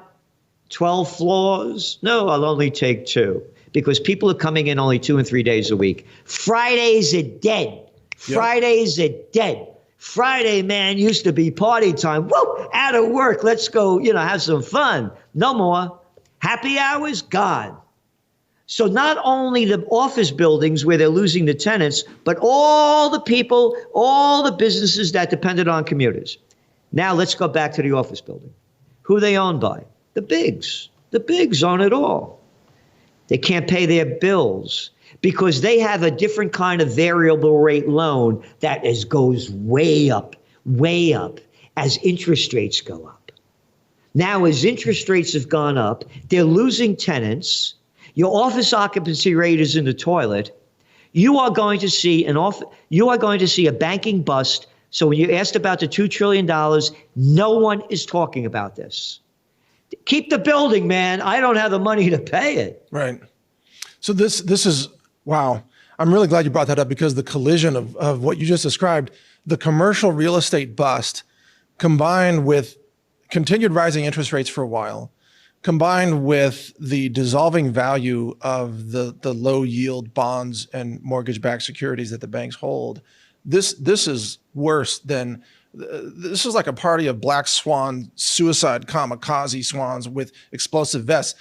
C: 12 floors? No, I'll only take 2 because people are coming in only 2 and 3 days a week. Fridays are dead. Yep. Fridays are dead. Friday, man, used to be party time. Woo, out of work. Let's go, have some fun. No more. Happy hours, gone. So not only the office buildings where they're losing the tenants, but all the people, all the businesses that depended on commuters. Now let's go back to the office building. Who are they owned by? The bigs. The bigs own it all. They can't pay their bills because they have a different kind of variable rate loan that goes way up as interest rates go up. Now, as interest rates have gone up, they're losing tenants. Your office occupancy rate is in the toilet. You are going to see a banking bust. So when you asked about the $2 trillion, no one is talking about this. Keep the building, man. I don't have the money to pay it.
A: Right. So this is, wow. I'm really glad you brought that up because the collision of what you just described, the commercial real estate bust combined with continued rising interest rates for a while, combined with the dissolving value of the low yield bonds and mortgage-backed securities that the banks hold, this is worse than, this is like a party of black swan, suicide kamikaze swans with explosive vests.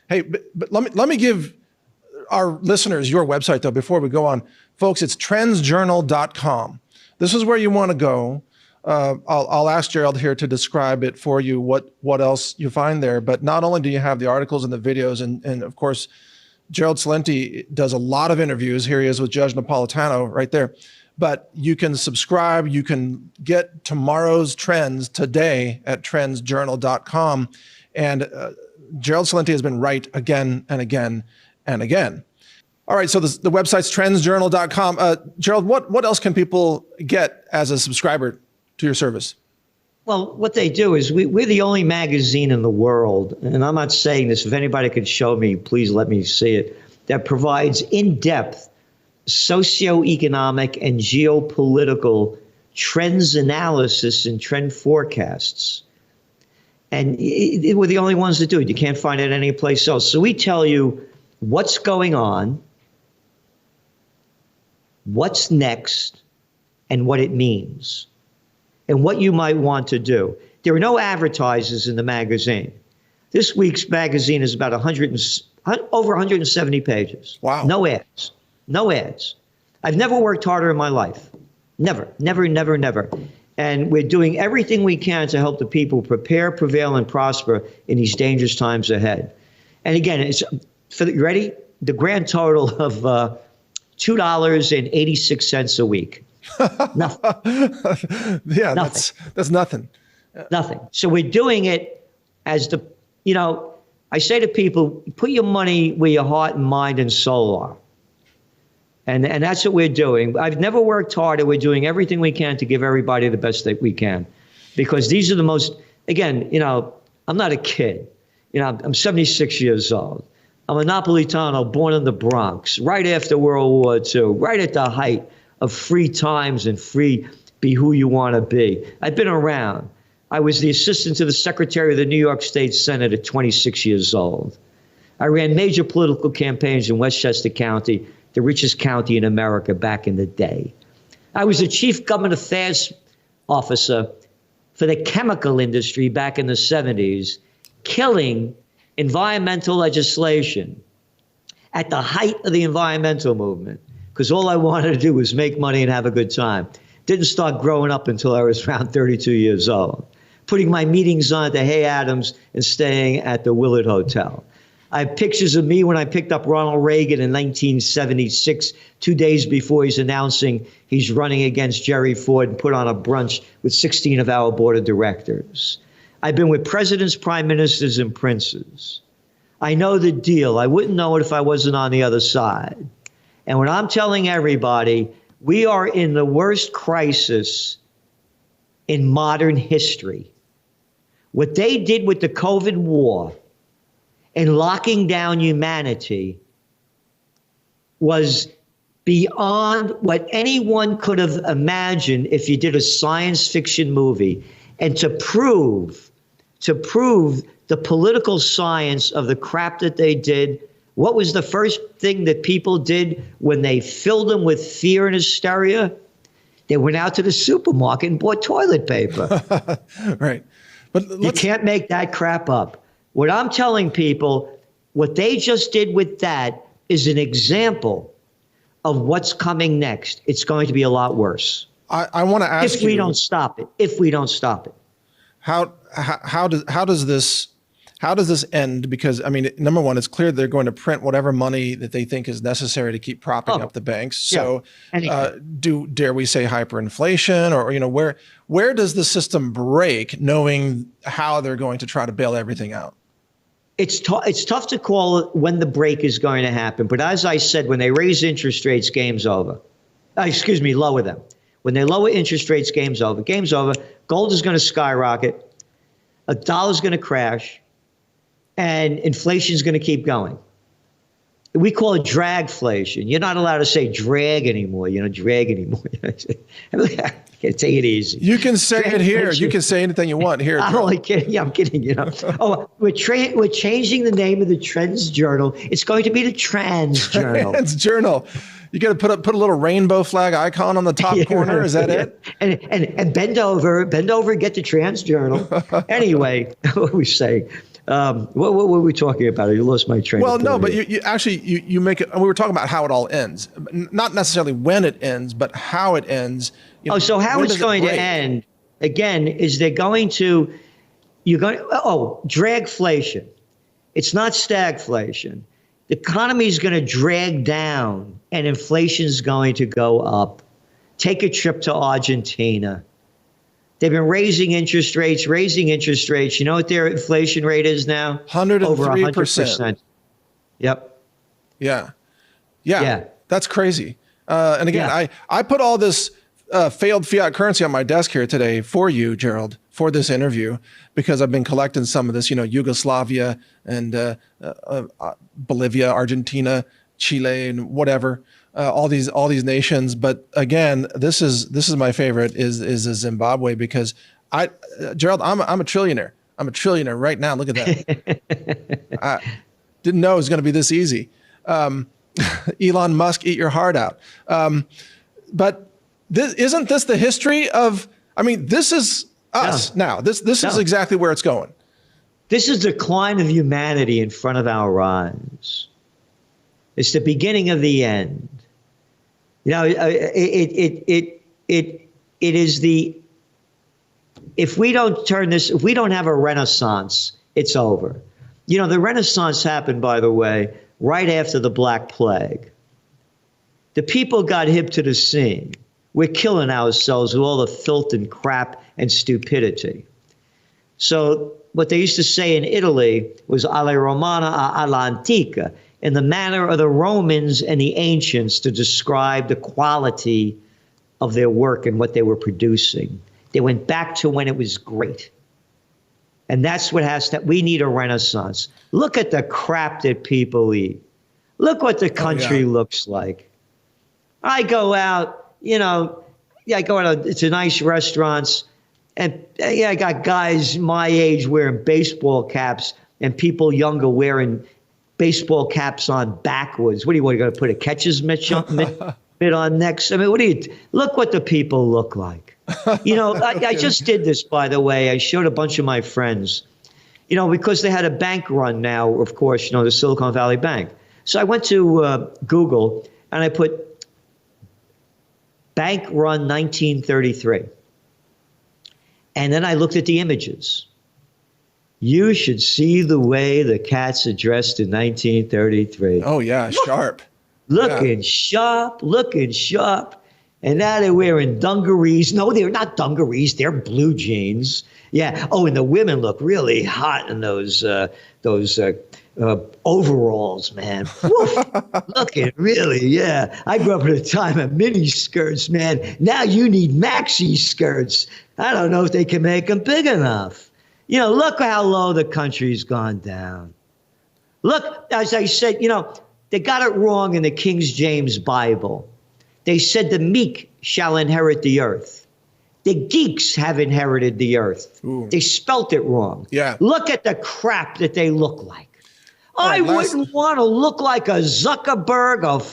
A: Hey, but let me give our listeners your website though before we go on. Folks, it's trendsjournal.com. This is where you want to go. I'll ask Gerald here to describe it for you, what else you find there. But not only do you have the articles and the videos, and of course, Gerald Celente does a lot of interviews. Here he is with Judge Napolitano right there. But you can subscribe. You can get tomorrow's trends today at trendsjournal.com. And Gerald Celente has been right again and again and again. All right, so the website's trendsjournal.com. Gerald, what else can people get as a subscriber to your service?
C: Well, what they do is we're the only magazine in the world, and I'm not saying this, if anybody could show me, please let me see it, that provides in-depth socioeconomic and geopolitical trends analysis and trend forecasts. And we're the only ones that do it. You can't find it anyplace else. So we tell you what's going on, what's next, and what it means, and what you might want to do. There are no advertisers in the magazine. This week's magazine is about over 170 pages.
A: Wow.
C: No ads. No ads. I've never worked harder in my life. Never, never, never, never. And we're doing everything we can to help the people prepare, prevail, and prosper in these dangerous times ahead. And again, you ready? The grand total of $2.86 a week. Nothing.
A: Yeah,
C: nothing.
A: That's nothing.
C: Nothing. So we're doing it as I say to people, put your money where your heart and mind and soul are. And that's what we're doing. I've never worked harder. We're doing everything we can to give everybody the best that we can. Because these are the most, again, I'm not a kid. I'm 76 years old. I'm a Napolitano born in the Bronx, right after World War II, right at the height of free times and free be who you want to be. I've been around. I was the assistant to the Secretary of the New York State Senate at 26 years old. I ran major political campaigns in Westchester County, the richest county in America back in the day. I was the chief government affairs officer for the chemical industry back in the 70s, killing environmental legislation at the height of the environmental movement, because all I wanted to do was make money and have a good time. Didn't start growing up until I was around 32 years old, putting my meetings on at the Hay Adams and staying at the Willard Hotel. I have pictures of me when I picked up Ronald Reagan in 1976, 2 days before he's announcing he's running against Jerry Ford, and put on a brunch with 16 of our board of directors. I've been with presidents, prime ministers, and princes. I know the deal. I wouldn't know it if I wasn't on the other side. And when I'm telling everybody, we are in the worst crisis in modern history. What they did with the COVID war and locking down humanity was beyond what anyone could have imagined if you did a science fiction movie. And to prove the political science of the crap that they did, what was the first thing that people did when they filled them with fear and hysteria? They went out to the supermarket and bought toilet paper.
A: Right. But
C: you can't make that crap up. What I'm telling people, what they just did with that is an example of what's coming next. It's going to be a lot worse.
A: I want to ask you,
C: if we don't stop it.
A: How does this end? Because, I mean, number one, it's clear they're going to print whatever money that they think is necessary to keep propping up the banks. So dare we say hyperinflation, or, where does the system break, knowing how they're going to try to bail everything out?
C: It's tough to call when the break is going to happen. But as I said, when they raise interest rates, game's over. Lower them. When they lower interest rates, game's over. Game's over. Gold is going to skyrocket. A dollar's going to crash. And inflation is going to keep going. We call it dragflation. You're not allowed to say drag anymore. Drag anymore. Take it easy.
A: You can say it here. You can say anything you want here.
C: I'm only kidding. Yeah, I'm kidding. We're changing the name of the Trends Journal. It's going to be the Trans Journal.
A: Trans Journal. You got to put a little rainbow flag icon on the top corner. Is that it?
C: And bend over, get the Trans Journal. Anyway, what were we saying? What were we talking about? You lost my train of thought.
A: Well, no, but you actually make it. We were talking about how it all ends, not necessarily when it ends, but how it ends.
C: So how it's going to end again is dragflation. It's not stagflation. The economy is going to drag down and inflation is going to go up. Take a trip to Argentina. They've been raising interest rates. You know what their inflation rate is now?
A: 103%.
C: Over 100%. Yep.
A: Yeah. That's crazy. And again, I put all this failed fiat currency on my desk here today for you, Gerald, for this interview, because I've been collecting some of this, Yugoslavia and Bolivia, Argentina, Chile, and whatever. All these nations, but again, this is my favorite is Zimbabwe, because Gerald, I'm a trillionaire. I'm a trillionaire right now. Look at that. I didn't know it was going to be this easy. Elon Musk, eat your heart out. But isn't this the history of? I mean, this is us now. This is exactly where it's going.
C: This is the decline of humanity in front of our eyes. It's the beginning of the end. It is the, if we don't have a renaissance, it's over. The Renaissance happened, by the way, right after the Black Plague. The people got hip to the scene. We're killing ourselves with all the filth and crap and stupidity. So what they used to say in Italy was alla romana alla antica, in the manner of the Romans and the ancients, to describe the quality of their work and what they were producing. They went back to when it was great. And that's what we need a renaissance. Look at the crap that people eat. Look what the country looks like. I go out, I go out to nice restaurants, and I got guys my age wearing baseball caps and people younger wearing baseball caps on backwards. What do you want? You're going to put a catcher's mitt on next? I mean, look what the people look like. I just did this, by the way. I showed a bunch of my friends, because they had a bank run now, of course, the Silicon Valley Bank. So I went to Google and I put bank run 1933. And then I looked at the images. You should see the way the cats are dressed in 1933.
A: Oh, yeah, sharp.
C: Looking sharp. And now they're wearing dungarees. No, they're not dungarees. They're blue jeans. Yeah. Oh, and the women look really hot in those overalls, man. Woof. Looking really, yeah. I grew up at a time of mini skirts, man. Now you need maxi skirts. I don't know if they can make them big enough. Look how low the country's gone down. Look, as I said, they got it wrong in the King James Bible. They said the meek shall inherit the earth. The geeks have inherited the earth.
A: Ooh.
C: They spelt it wrong.
A: Yeah.
C: Look at the crap that they look like. I wouldn't want to look like a Zuckerberg,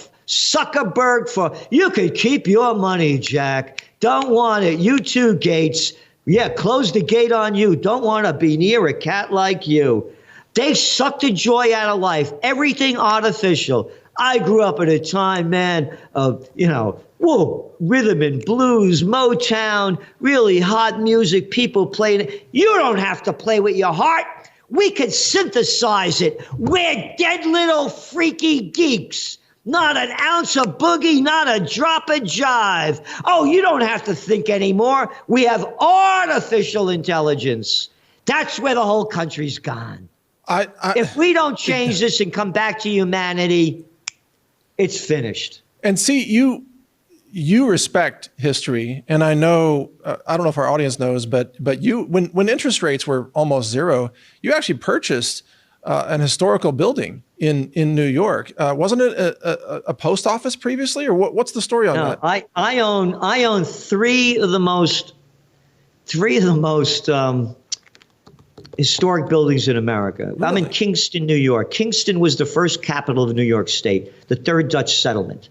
C: you could keep your money, Jack. Don't want it. You too, Gates. Yeah, close the gate on you. Don't want to be near a cat like you. They've sucked the joy out of life. Everything artificial. I grew up at a time, man, of, rhythm and blues, Motown, really hot music, people playing it. You don't have to play with your heart. We could synthesize it. We're dead little freaky geeks. Not an ounce of boogie, not a drop of jive. Oh, you don't have to think anymore. We have artificial intelligence. That's where the whole country's gone. If we don't change this and come back to humanity, it's finished.
A: And see, you respect history, and I know I don't know if our audience knows, but you when interest rates were almost zero, you actually purchased an historical building in New York. Wasn't it a post office previously, or what's the story on that?
C: I own three of the most historic buildings in America. Really? I'm in Kingston, New York. Kingston was the first capital of New York State, the third Dutch settlement.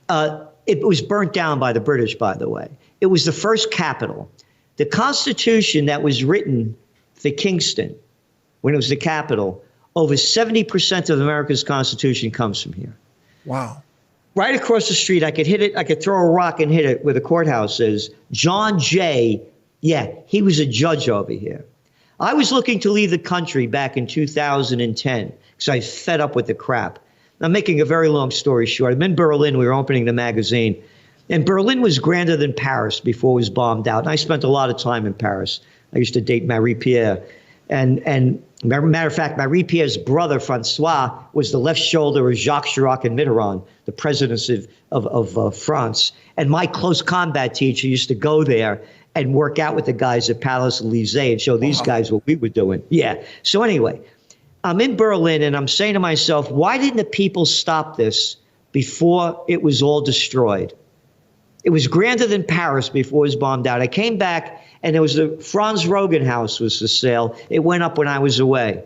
C: It was burnt down by the British, by the way. It was the first capital. The Constitution that was written for Kingston, when it was the capital, over 70% of America's Constitution comes from here.
A: Wow.
C: Right across the street, I could hit it. I could throw a rock and hit it where the courthouse is. John Jay, he was a judge over here. I was looking to leave the country back in 2010 because I was fed up with the crap. I'm making a very long story short. I'm in Berlin. We were opening the magazine. And Berlin was grander than Paris before it was bombed out. And I spent a lot of time in Paris. I used to date Marie Pierre. And matter of fact, Marie Pierre's brother, Francois, was the left shoulder of Jacques Chirac and Mitterrand, the presidents of France. And my close combat teacher used to go there and work out with the guys at Palace Élysée and show these guys what we were doing. Yeah. So anyway, I'm in Berlin and I'm saying to myself, why didn't the people stop this before it was all destroyed? It was grander than Paris before it was bombed out. I came back and there was the Franz Roggen house was for sale. It went up when I was away.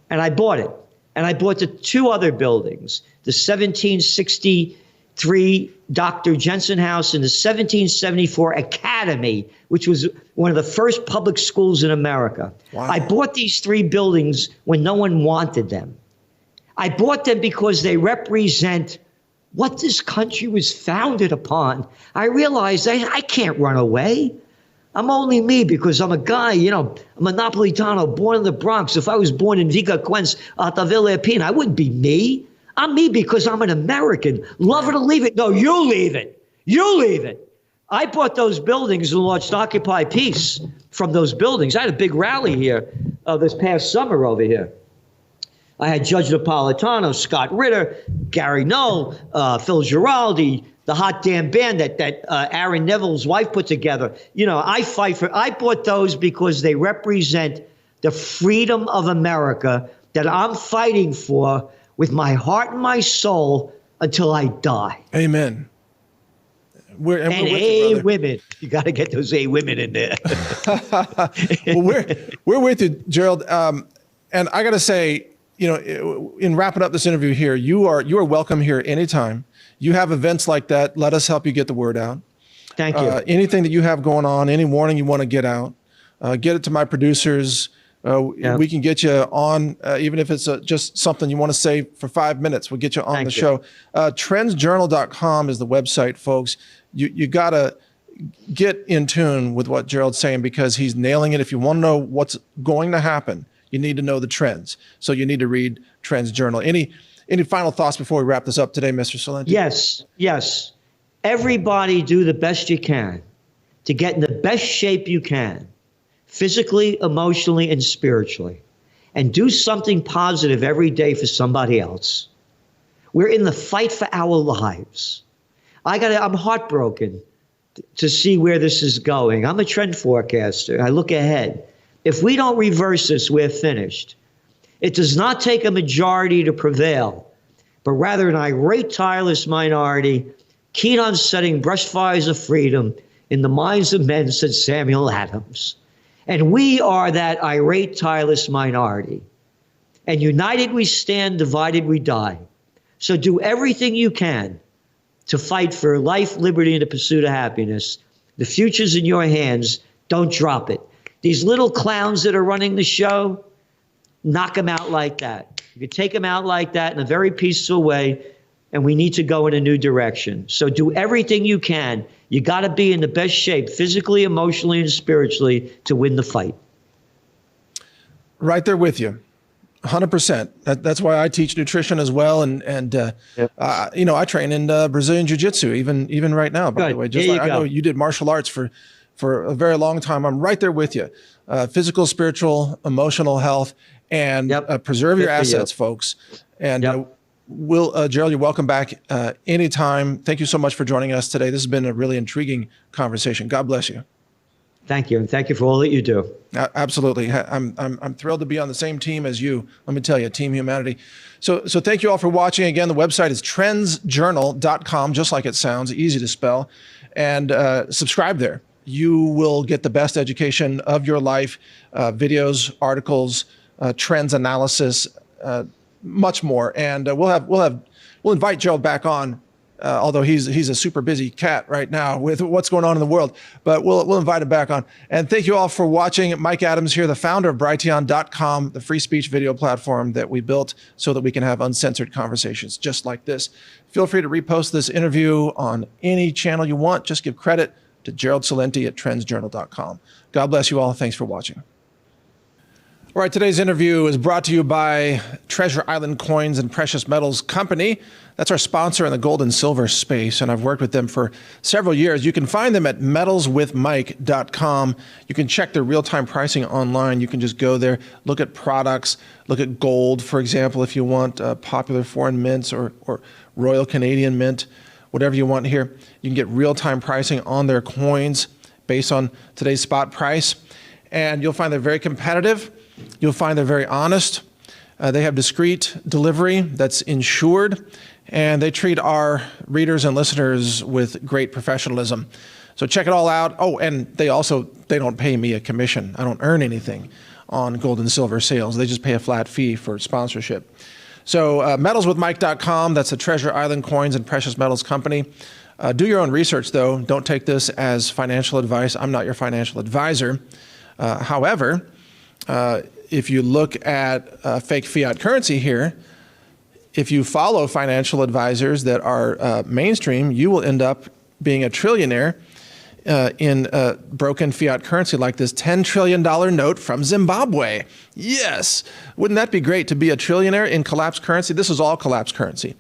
C: And I bought it. And I bought the two other buildings, the 1763 Dr. Jensen House and the 1774 Academy, which was one of the first public schools in America. Wow. I bought these three buildings when no one wanted them. I bought them because they represent what this country was founded upon. I realized I can't run away. I'm only me because I'm a guy, I'm a Napolitano born in the Bronx. If I was born in Viga Quens, Altavilla Pina, I wouldn't be me. I'm me because I'm an American. Love it or leave it. No, you leave it. You leave it. I bought those buildings and launched Occupy Peace from those buildings. I had a big rally here this past summer over here. I had Judge Napolitano, Scott Ritter, Gary Knoll, Phil Giraldi, the hot damn band that Aaron Neville's wife put together. You know, I bought those because they represent the freedom of America that I'm fighting for with my heart and my soul until I die.
A: Amen. We're
C: A women. You got to get those A women in there.
A: Well, we're with you, Gerald. And I got to say, you know, in wrapping up this interview here, you are welcome here anytime. You have events like that. Let us help you get the word out.
C: Thank you.
A: Anything that you have going on, any warning you want to get out, get it to my producers. We can get you on, even if it's just something you want to say for 5 minutes. We'll get you on the show. Trendsjournal.com is the website, folks. You got to get in tune with what Gerald's saying because he's nailing it. If you want to know what's going to happen, you need to know the trends. So you need to read Trends Journal. Any final thoughts before we wrap this up today, Mr. Celente?
C: Yes. Everybody do the best you can to get in the best shape you can, physically, emotionally, and spiritually. And do something positive every day for somebody else. We're in the fight for our lives. I'm heartbroken to see where this is going. I'm a trend forecaster. I look ahead. If we don't reverse this, we're finished. It does not take a majority to prevail, but rather an irate, tireless minority, keen on setting brush fires of freedom in the minds of men, said Samuel Adams. And we are that irate, tireless minority. And united we stand, divided we die. So do everything you can to fight for life, liberty, and the pursuit of happiness. The future's in your hands. Don't drop it. These little clowns that are running the show, knock them out like that. You can take them out like that in a very peaceful way, and we need to go in a new direction. So do everything you can. You got to be in the best shape, physically, emotionally, and spiritually, to win the fight.
A: Right there with you. 100%. That's why I teach nutrition as well. And you know, I train in Brazilian Jiu-Jitsu, even right now, by the way. Just like I know you did martial arts for a very long time. I'm right there with you. Physical, spiritual, emotional health, and preserve your assets, folks. And Gerald, you're welcome back anytime. Thank you so much for joining us today. This has been a really intriguing conversation. God bless you.
C: Thank you, and thank you for all that you do.
A: Absolutely, I'm thrilled to be on the same team as you. Let me tell you, Team Humanity. So thank you all for watching. Again, the website is trendsjournal.com, just like it sounds, easy to spell, and subscribe there. You will get the best education of your life, videos, articles, trends analysis, much more. And we'll invite Gerald back on. Although he's a super busy cat right now with what's going on in the world, but we'll invite him back on. And thank you all for watching. Mike Adams here, the founder of Brighteon.com, the free speech video platform that we built so that we can have uncensored conversations just like this. Feel free to repost this interview on any channel you want. Just give credit to Gerald Celente at trendsjournal.com. God bless you all. Thanks for watching. All right, today's interview is brought to you by Treasure Island Coins and Precious Metals Company. That's our sponsor in the gold and silver space, and I've worked with them for several years. You can find them at metalswithmike.com. You can check their real-time pricing online. You can just go there, look at products, look at gold, for example, if you want popular foreign mints or Royal Canadian Mint, whatever you want here. You can get real-time pricing on their coins based on today's spot price, and you'll find they're very competitive. You'll find they're very honest. They have discreet delivery that's insured, and they treat our readers and listeners with great professionalism. So check it all out. Oh, and they don't pay me a commission. I don't earn anything on gold and silver sales. They just pay a flat fee for sponsorship. So metalswithmike.com, that's the Treasure Island Coins and Precious Metals Company. Do your own research, though. Don't take this as financial advice. I'm not your financial advisor. However, if you look at fake fiat currency here, if you follow financial advisors that are mainstream, you will end up being a trillionaire in broken fiat currency like this $10 trillion note from Zimbabwe. Yes. Wouldn't that be great to be a trillionaire in collapsed currency? This is all collapsed currency.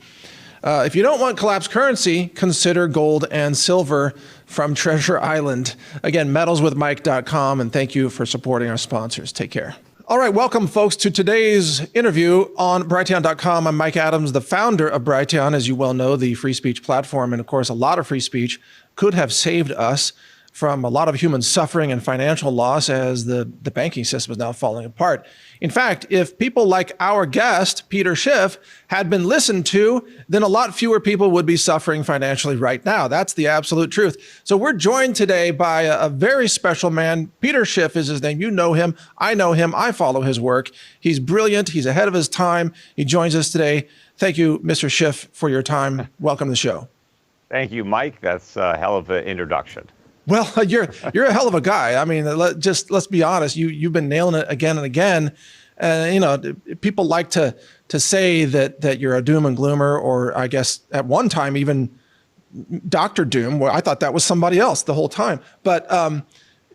A: If you don't want collapsed currency, consider gold and silver from Treasure Island. Again, metalswithmike.com, and thank you for supporting our sponsors. Take care. All right, welcome, folks, to today's interview on Brighteon.com. I'm Mike Adams, the founder of Brighteon, as you well know, the free speech platform. And of course, a lot of free speech could have saved us from a lot of human suffering and financial loss as the banking system is now falling apart. In fact, if people like our guest, Peter Schiff, had been listened to, then a lot fewer people would be suffering financially right now. That's the absolute truth. So we're joined today by a very special man. Peter Schiff is his name. You know him. I know him. I follow his work. He's brilliant. He's ahead of his time. He joins us today. Thank you, Mr. Schiff, for your time. Welcome to the show.
D: Thank you, Mike. That's a hell of an introduction.
A: Well, you're a hell of a guy. I mean, let's be honest. You've been nailing it again and again. You know, people like to say that you're a doom and gloomer, or I guess at one time even Dr. Doom. Well, I thought that was somebody else the whole time. But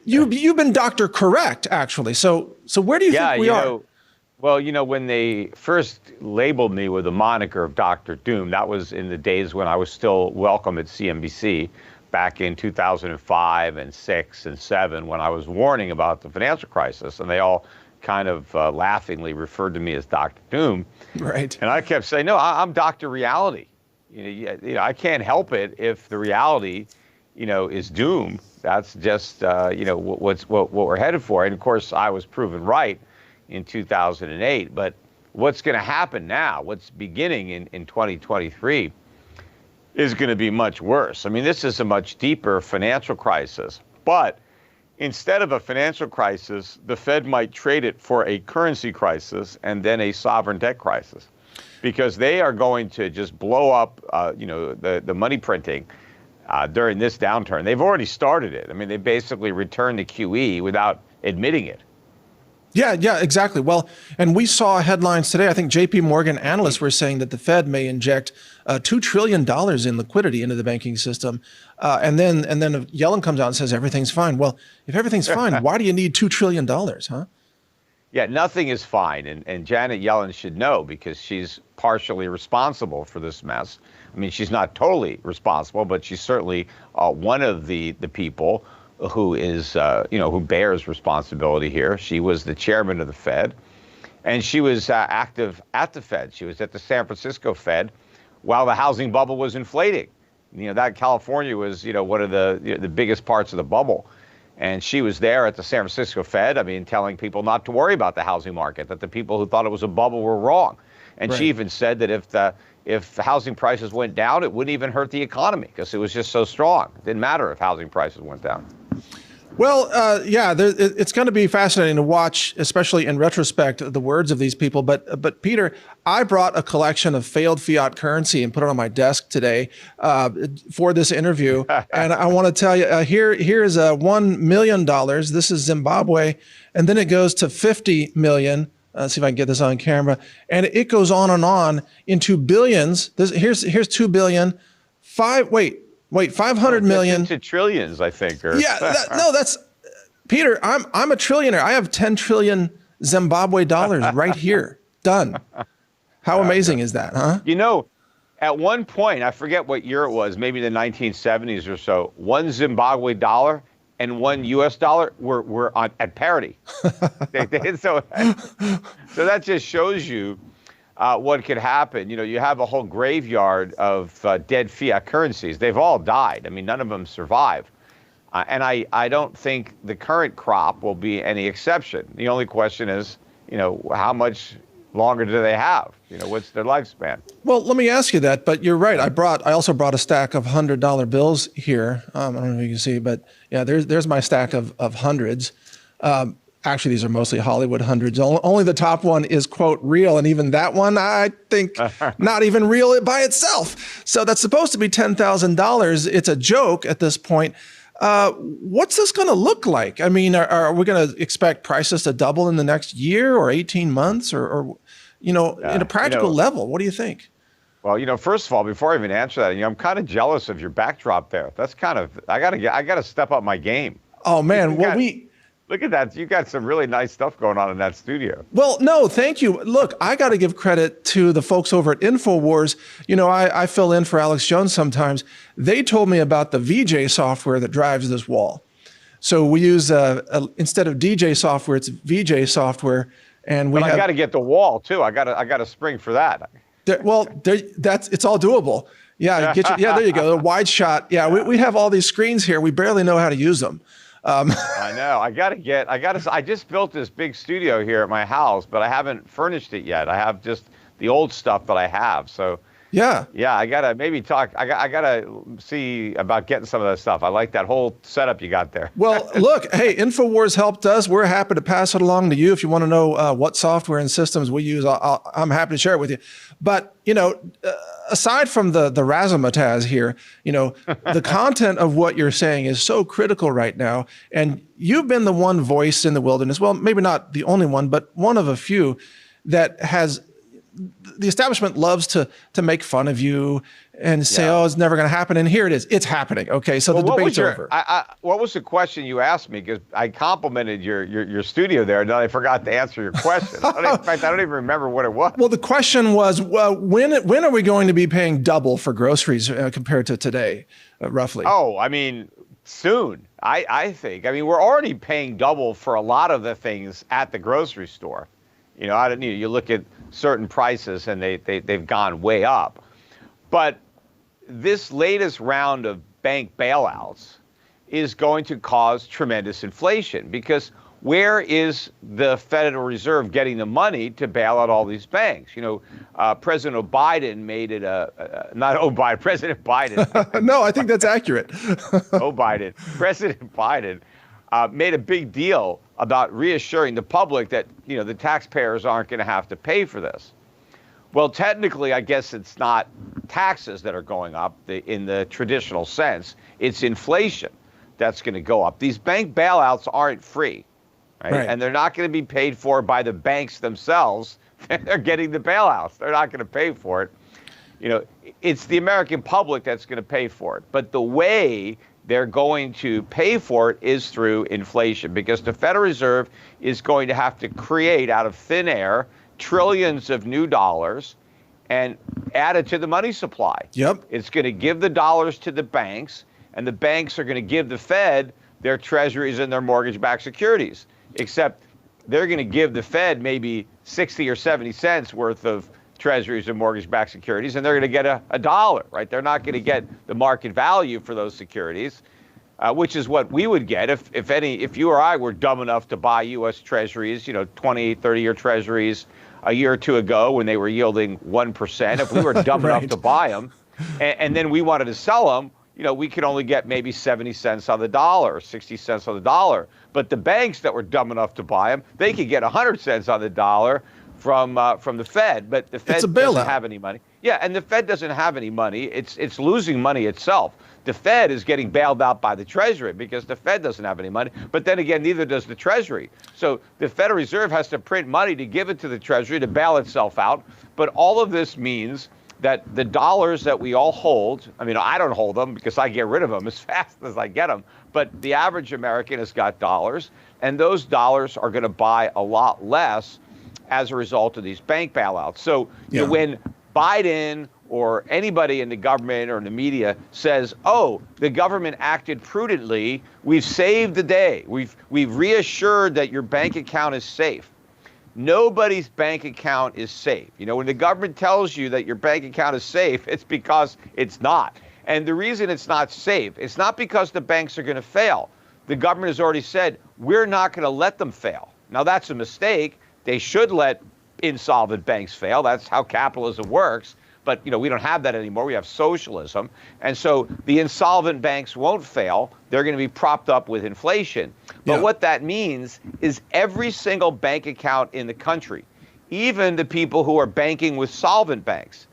A: you've been Dr. Correct, actually. So where do you think we are?
D: Well, when they first labeled me with the moniker of Dr. Doom, that was in the days when I was still welcome at CNBC. Back in 2005 and 6 and 7, when I was warning about the financial crisis, and they all kind of laughingly referred to me as Dr. Doom.
A: Right.
D: And I kept saying, no, I'm Dr. Reality. I can't help it if the reality, is doom. That's just, what we're headed for. And of course, I was proven right in 2008. But what's going to happen now? What's beginning in 2023? Is going to be much worse. I mean, this is a much deeper financial crisis, but instead of a financial crisis, the Fed might trade it for a currency crisis and then a sovereign debt crisis, because they are going to just blow up, the money printing during this downturn. They've already started it. I mean, they basically returned to QE without admitting it.
A: Yeah, exactly. Well, and we saw headlines today. I think JP Morgan analysts were saying that the Fed may inject $2 trillion in liquidity into the banking system. And then Yellen comes out and says everything's fine. Well, if everything's fine, why do you need $2 trillion, huh?
D: Yeah, nothing is fine. And Janet Yellen should know, because she's partially responsible for this mess. I mean, she's not totally responsible, but she's certainly one of the people who is, who bears responsibility here. She was the chairman of the Fed, and she was active at the Fed. She was at the San Francisco Fed while the housing bubble was inflating. That California was, one of the biggest parts of the bubble. And she was there at the San Francisco Fed, telling people not to worry about the housing market, that the people who thought it was a bubble were wrong. And
A: Right.
D: She even said that if housing prices went down, it wouldn't even hurt the economy, because it was just so strong. It didn't matter if housing prices went down.
A: Well, it's going to be fascinating to watch, especially in retrospect, the words of these people. But Peter, I brought a collection of failed fiat currency and put it on my desk today for this interview. And I want to tell you, here is $1 million. This is Zimbabwe. And then it goes to 50 million. Let's see if I can get this on camera. And it goes on into billions. Here's 2 billion. 500 million.
D: Into trillions, I think. Or...
A: Yeah, that's Peter. I'm a trillionaire. I have 10 trillion Zimbabwe dollars right here. Done. How amazing is that, huh?
D: At one point, I forget what year it was, maybe the 1970s or so, one Zimbabwe dollar and one U.S. dollar were at parity. So that just shows you what could happen. You have a whole graveyard of dead fiat currencies. They've all died. None of them survive. And I don't think the current crop will be any exception. The only question is, how much longer do they have? What's their lifespan? Well,
A: let me ask you that, but you're right. I also brought a stack of $100 bills here. I don't know if you can see, but yeah, there's my stack of hundreds. Actually, these are mostly Hollywood hundreds. Only the top one is, quote, real. And even that one, I think, not even real by itself. So that's supposed to be $10,000. It's a joke at this point. What's this going to look like? Are we going to expect prices to double in the next year or 18 months or in a practical level? What do you think?
D: Well, first of all, before I even answer that, I'm kind of jealous of your backdrop there. That's I got to step up my game.
A: Oh, man.
D: Look at that. You got some really nice stuff going on in that studio.
A: Well, no, thank you. Look, I got to give credit to the folks over at InfoWars. I fill in for Alex Jones sometimes. They told me about the VJ software that drives this wall. So we use instead of DJ software, it's VJ software, and we.
D: But I got to get the wall too. I got a spring for that.
A: It's all doable. Yeah, there you go. A wide shot. Yeah, we have all these screens here. We barely know how to use them.
D: I know. I just built this big studio here at my house, but I haven't furnished it yet. I have just the old stuff that I have. So yeah, I gotta maybe talk. I gotta see about getting some of that stuff. I like that whole setup you got there.
A: Well, look, hey, InfoWars helped us. We're happy to pass it along to you if you want to know what software and systems we use. I'm happy to share it with you. But aside from the razzmatazz here, the content of what you're saying is so critical right now. And you've been the one voice in the wilderness. Well, maybe not the only one, but one of a few that has. The establishment loves to make fun of you and say, "Oh, it's never going to happen," and here it is. It's happening. Okay, so the debate's over.
D: What was the question you asked me? Because I complimented your studio there, and then I forgot to answer your question. In fact, I don't even remember what it was.
A: Well, the question was, when are we going to be paying double for groceries compared to today, roughly?
D: Oh, I mean, soon. I think. I mean, we're already paying double for a lot of the things at the grocery store. You look at certain prices and they've gone way up. But this latest round of bank bailouts is going to cause tremendous inflation, because where is the Federal Reserve getting the money to bail out all these banks? President Biden made it President Biden.
A: No, I think that's accurate.
D: President Biden made a big deal about reassuring the public that, the taxpayers aren't going to have to pay for this. Well, technically, I guess it's not taxes that are going up in the traditional sense. It's inflation that's going to go up. These bank bailouts aren't free, right? And they're not going to be paid for by the banks themselves. They're getting the bailouts. They're not going to pay for it. It's the American public that's going to pay for it. But the way they're going to pay for it is through inflation, because the Federal Reserve is going to have to create out of thin air trillions of new dollars and add it to the money supply.
A: Yep.
D: It's going to give the dollars to the banks, and the banks are going to give the Fed their treasuries and their mortgage-backed securities, except they're going to give the Fed maybe 60 or 70 cents worth of treasuries and mortgage-backed securities, and they're going to get a dollar, right? They're not going to get the market value for those securities, which is what we would get if you or I were dumb enough to buy U.S. treasuries, 20, 30-year treasuries a year or two ago when they were yielding 1%. If we were dumb enough to buy them, and then we wanted to sell them, we could only get maybe 70 cents on the dollar, 60 cents on the dollar. But the banks that were dumb enough to buy them, they could get 100 cents on the dollar from the Fed, but the Fed doesn't have any money. Yeah, and the Fed doesn't have any money. It's losing money itself. The Fed is getting bailed out by the Treasury because the Fed doesn't have any money. But then again, neither does the Treasury. So the Federal Reserve has to print money to give it to the Treasury to bail itself out. But all of this means that the dollars that we all hold, I mean, I don't hold them because I get rid of them as fast as I get them. But the average American has got dollars, and those dollars are going to buy a lot less as a result of these bank bailouts. So when Biden or anybody in the government or in the media says, "Oh, the government acted prudently, we've saved the day, we've reassured that your bank account is safe." Nobody's bank account is safe. When the government tells you that your bank account is safe, it's because it's not. And the reason it's not safe, it's not because the banks are going to fail. The government has already said, we're not going to let them fail. Now, that's a mistake. They should let insolvent banks fail. That's how capitalism works. But, we don't have that anymore. We have socialism. And so the insolvent banks won't fail. They're going to be propped up with inflation. But what that means is every single bank account in the country, even the people who are banking with solvent banks,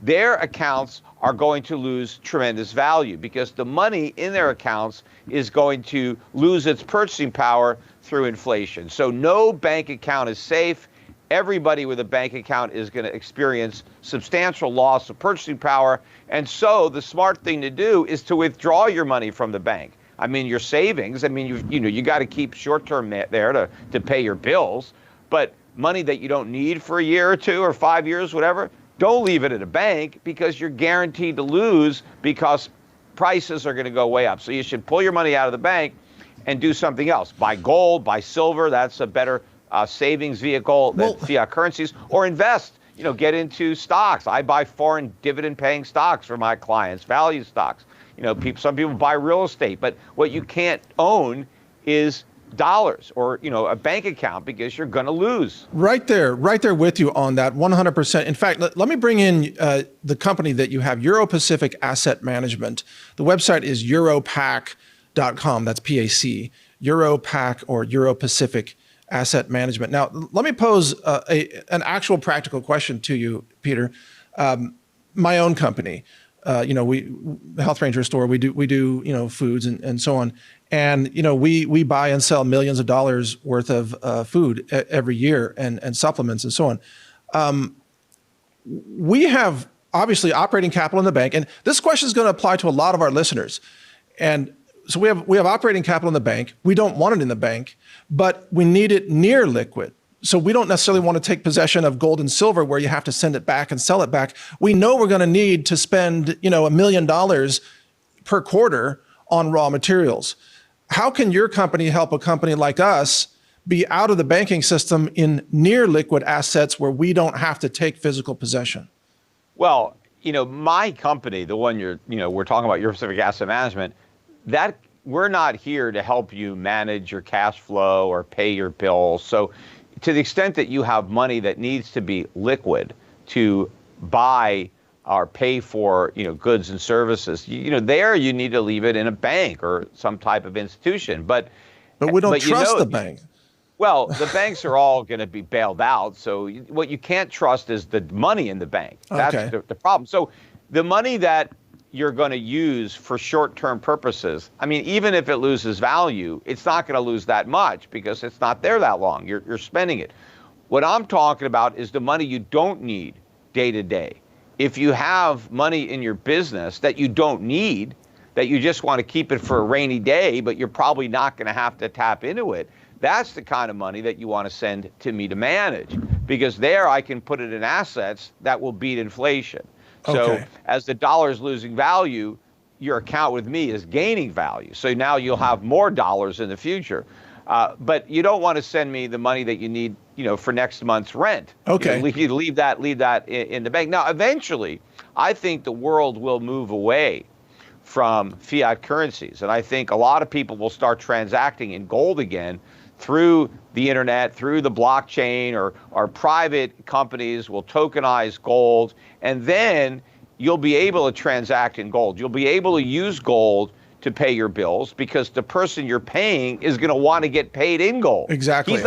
D: their accounts are going to lose tremendous value because the money in their accounts is going to lose its purchasing power through inflation. So no bank account is safe. Everybody with a bank account is going to experience substantial loss of purchasing power. And so the smart thing to do is to withdraw your money from the bank. I mean, your savings, you got to keep short-term there to pay your bills. But money that you don't need for a year or two or 5 years, whatever, don't leave it at a bank because you're guaranteed to lose because prices are going to go way up. So you should pull your money out of the bank and do something else. Buy gold, buy silver. That's a better savings vehicle than fiat currencies. Or invest. Get into stocks. I buy foreign dividend-paying stocks for my clients, value stocks. Some people buy real estate, but what you can't own is dollars or a bank account, because you're going to lose.
A: Right there with you on that 100%. In fact, let me bring in the company that you have, Euro Pacific Asset Management. The website is europac.com. That's PAC, Europac or Euro Pacific Asset Management. Now, let me pose an actual practical question to you, Peter. My own company, we Health Ranger store, we do foods and so on. And, we buy and sell millions of dollars worth of food every year and supplements and so on. We have obviously operating capital in the bank. And this question is going to apply to a lot of our listeners. And so we have operating capital in the bank. We don't want it in the bank, but we need it near liquid. So we don't necessarily want to take possession of gold and silver where you have to send it back and sell it back. We know we're going to need to spend, $1 million per quarter on raw materials. How can your company help a company like us be out of the banking system in near liquid assets where we don't have to take physical possession?
D: Well, my company, the one we're talking about, Euro Pacific Asset Management, that we're not here to help you manage your cash flow or pay your bills. So to the extent that you have money that needs to be liquid to buy or pay for, goods and services, there you need to leave it in a bank or some type of institution. But
A: we don't trust the bank.
D: Well, the banks are all going to be bailed out. So what you can't trust is the money in the bank. That's the problem. So the money that you're going to use for short-term purposes, even if it loses value, it's not going to lose that much because it's not there that long. You're spending it. What I'm talking about is the money you don't need day to day. If you have money in your business that you don't need, that you just want to keep it for a rainy day, but you're probably not going to have to tap into it, that's the kind of money that you want to send to me to manage, because there I can put it in assets that will beat inflation. So as the dollar is losing value, your account with me is gaining value. So now you'll have more dollars in the future. But you don't want to send me the money that you need, for next month's rent.
A: Okay.
D: You leave that in the bank. Now, eventually, I think the world will move away from fiat currencies. And I think a lot of people will start transacting in gold again through the internet, through the blockchain, or private companies will tokenize gold. And then you'll be able to transact in gold. You'll be able to use gold to pay your bills because the person you're paying is going to want to get paid in gold.
A: Exactly.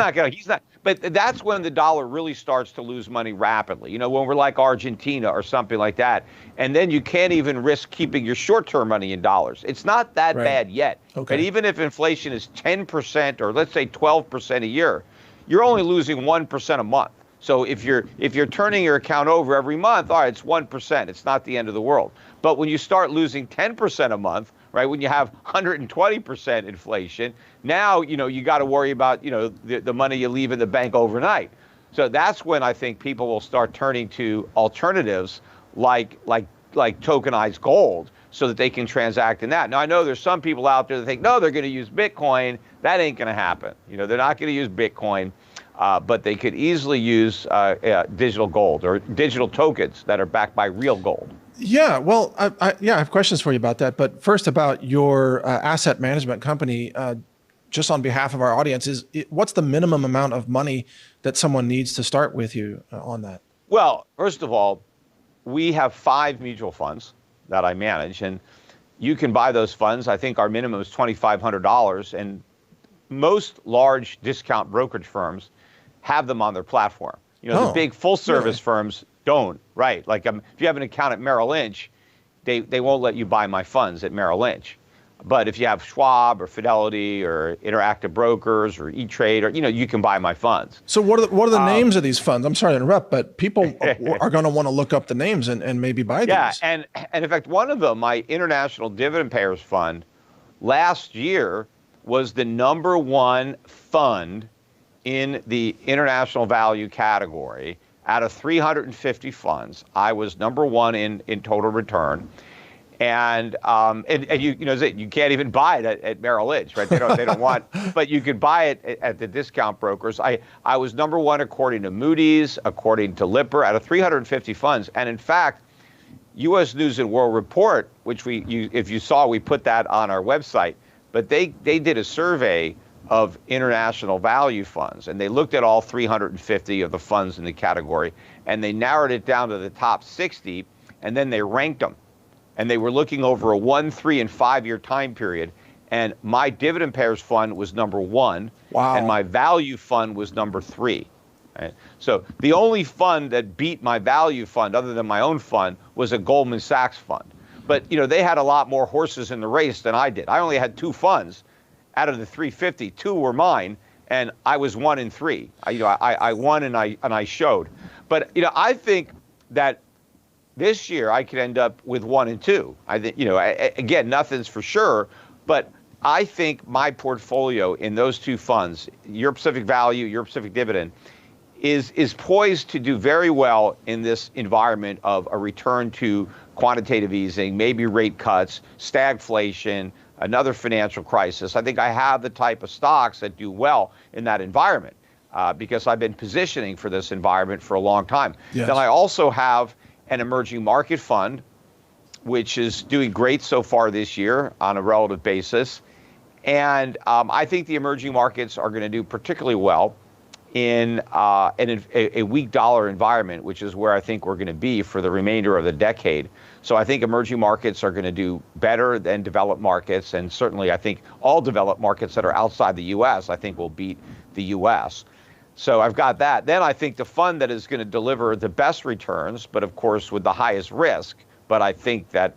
D: But that's when the dollar really starts to lose money rapidly. When we're like Argentina or something like that. And then you can't even risk keeping your short-term money in dollars. It's not that bad yet.
A: Okay.
D: But even if inflation is 10% or let's say 12% a year, you're only losing 1% a month. So if you're turning your account over every month, all right, it's 1%. It's not the end of the world. But when you start losing 10% a month, right, when you have 120% inflation, now, you got to worry about, the money you leave in the bank overnight. So that's when I think people will start turning to alternatives like tokenized gold so that they can transact in that. Now, I know there's some people out there that think, no, they're going to use Bitcoin. That ain't going to happen. They're not going to use Bitcoin. But they could easily use digital gold or digital tokens that are backed by real gold.
A: Yeah, well, I have questions for you about that. But first, about your asset management company, just on behalf of our audience, what's the minimum amount of money that someone needs to start with you on that?
D: Well, first of all, we have 5 mutual funds that I manage, and you can buy those funds. I think our minimum is $2,500, and most large discount brokerage firms have them on their platform. The big full-service firms don't, right? Like if you have an account at Merrill Lynch, they won't let you buy my funds at Merrill Lynch. But if you have Schwab or Fidelity or Interactive Brokers or E-Trade, or you can buy my funds.
A: So what are the names of these funds? I'm sorry to interrupt, but people are going to want to look up the names and maybe buy these.
D: Yeah, and in fact, one of them, my International Dividend Payers Fund, last year was the #1 fund in the international value category. Out of 350 funds, I was #1 in total return. And you can't even buy it at Merrill Lynch, right? They don't want, but you could buy it at the discount brokers. I was number one according to Moody's, according to Lipper, out of 350 funds. And in fact, U.S. News and World Report, which if you saw, we put that on our website, but they did a survey of international value funds, and they looked at all 350 of the funds in the category, and they narrowed it down to the top 60, and then they ranked them. And they were looking over a 1, 3, and 5-year time period. And my dividend payers fund was number 1.
A: Wow.
D: And my value fund was number 3. Right? So the only fund that beat my value fund, other than my own fund, was a Goldman Sachs fund. But they had a lot more horses in the race than I did. I only had 2 funds out of the 350. 2 were mine, and I was 1 in 3. I won and I showed. But I think that this year, I could end up with 1 and 2. I think, again, nothing's for sure, but I think my portfolio in those 2 funds, Europe Pacific Value, Europe Pacific Dividend, is poised to do very well in this environment of a return to quantitative easing, maybe rate cuts, stagflation, another financial crisis. I think I have the type of stocks that do well in that environment because I've been positioning for this environment for a long time.
A: Yes.
D: Then I also have an emerging market fund, which is doing great so far this year on a relative basis. And I think the emerging markets are going to do particularly well in a weak dollar environment, which is where I think we're going to be for the remainder of the decade. So I think emerging markets are going to do better than developed markets. And certainly I think all developed markets that are outside the U.S., I think will beat the U.S. So I've got that. Then I think the fund that is going to deliver the best returns, but of course with the highest risk, but I think that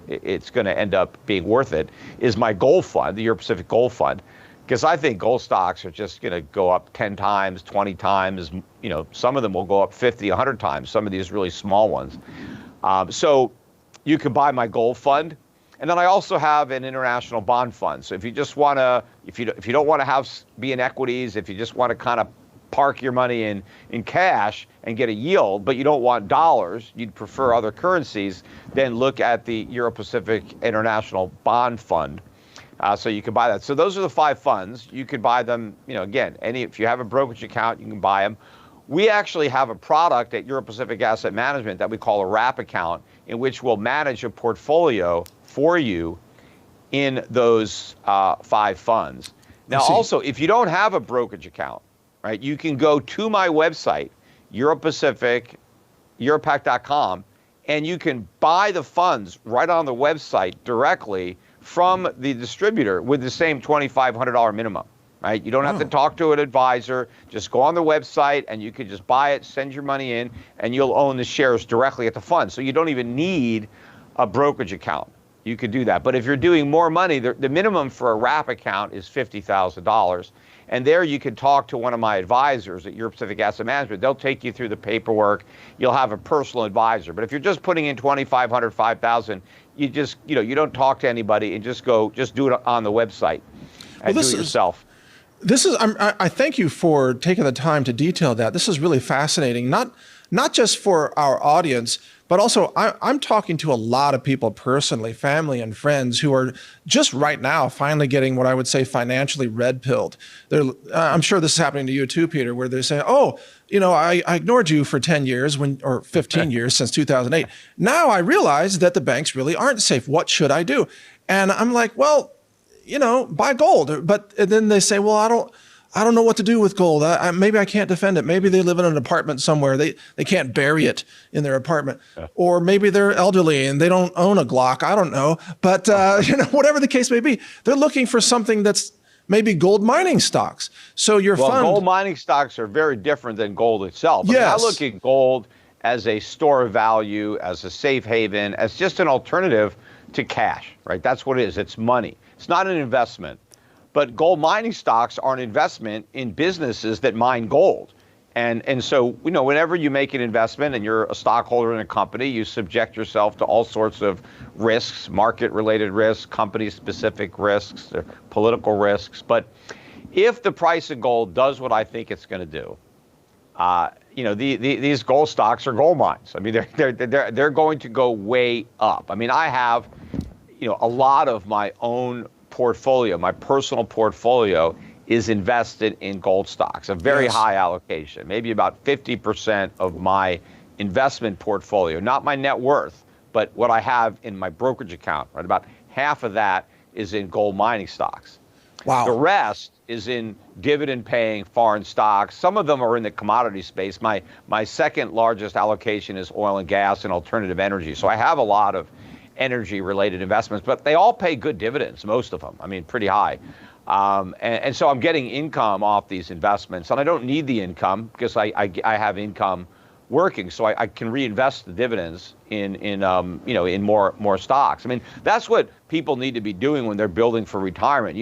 D: it's going to end up being worth it, is my gold fund, the Europe Pacific Gold Fund, because I think gold stocks are just going to go up 10 times, 20 times. Some of them will go up 50, 100 times. Some of these really small ones. So you can buy my gold fund. And then I also have an international bond fund. So if you just want to, if you don't want to be in equities, if you just want to kind of park your money in cash and get a yield, but you don't want dollars, you'd prefer other currencies, then look at the Euro Pacific International Bond Fund. So you can buy that. So those are the 5 funds. You could buy them, again, if you have a brokerage account, you can buy them. We actually have a product at Euro Pacific Asset Management that we call a wrap account, in which we'll manage a portfolio for you in those 5 funds. Now, also, if you don't have a brokerage account, right, you can go to my website, europac.com, and you can buy the funds right on the website directly from the distributor with the same $2,500 minimum, right? You don't have to talk to an advisor. Just go on the website and you can just buy it, send your money in, and you'll own the shares directly at the fund. So you don't even need a brokerage account. You could do that. But if you're doing more money, the minimum for a wrap account is $50,000. And there you can talk to one of my advisors at Europe Pacific Asset Management. They'll take you through the paperwork. You'll have a personal advisor. But if you're just putting in $2,500, $5,000, you just, you don't talk to anybody and just do it on the website and do it yourself.
A: I thank you for taking the time to detail that. This is really fascinating, not just for our audience, but also I'm talking to a lot of people personally, family and friends, who are just right now finally getting what I would say financially red-pilled. I'm sure this is happening to you too, Peter, where they're saying, I ignored you for 10 years or 15 years since 2008. Now I realize that the banks really aren't safe. What should I do? And I'm like, well, buy gold. But then they say, well, I don't know what to do with gold. Maybe I can't defend it. Maybe they live in an apartment somewhere. They can't bury it in their apartment. Yeah. Or maybe they're elderly and they don't own a Glock. I don't know. But whatever the case may be, they're looking for something that's maybe gold mining stocks. So your fund.
D: Gold mining stocks are very different than gold itself.
A: Yes.
D: I look at gold as a store of value, as a safe haven, as just an alternative to cash, right? That's what it is. It's money. It's not an investment. But gold mining stocks are an investment in businesses that mine gold. And so, whenever you make an investment and you're a stockholder in a company, you subject yourself to all sorts of risks, market-related risks, company-specific risks, political risks. But if the price of gold does what I think it's going to do, these gold stocks are gold mines. I mean, they're going to go way up. I mean, I have, a lot of my own portfolio, my personal portfolio is invested in gold stocks, a very high allocation, maybe about 50% of my investment portfolio, not my net worth, but what I have in my brokerage account, right? About half of that is in gold mining stocks.
A: Wow.
D: The rest is in dividend-paying foreign stocks. Some of them are in the commodity space. My second largest allocation is oil and gas and alternative energy. So I have a lot of energy-related investments, but they all pay good dividends, most of them. I mean, pretty high. And so I'm getting income off these investments, and I don't need the income because I have income working, so I can reinvest the dividends in more stocks. I mean, that's what people need to be doing when they're building for retirement.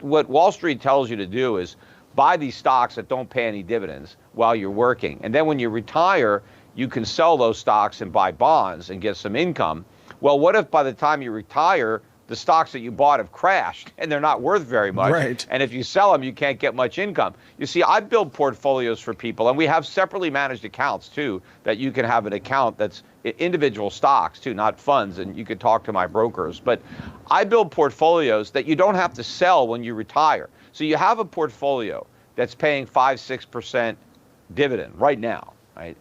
D: What Wall Street tells you to do is buy these stocks that don't pay any dividends while you're working, and then when you retire, you can sell those stocks and buy bonds and get some income. Well, what if by the time you retire, the stocks that you bought have crashed and they're not worth very much?
A: Right.
D: And if you sell them, you can't get much income. You see, I build portfolios for people, and we have separately managed accounts too, that you can have an account that's individual stocks too, not funds, and you could talk to my brokers. But I build portfolios that you don't have to sell when you retire. So you have a portfolio that's paying 5-6% dividend right now, right?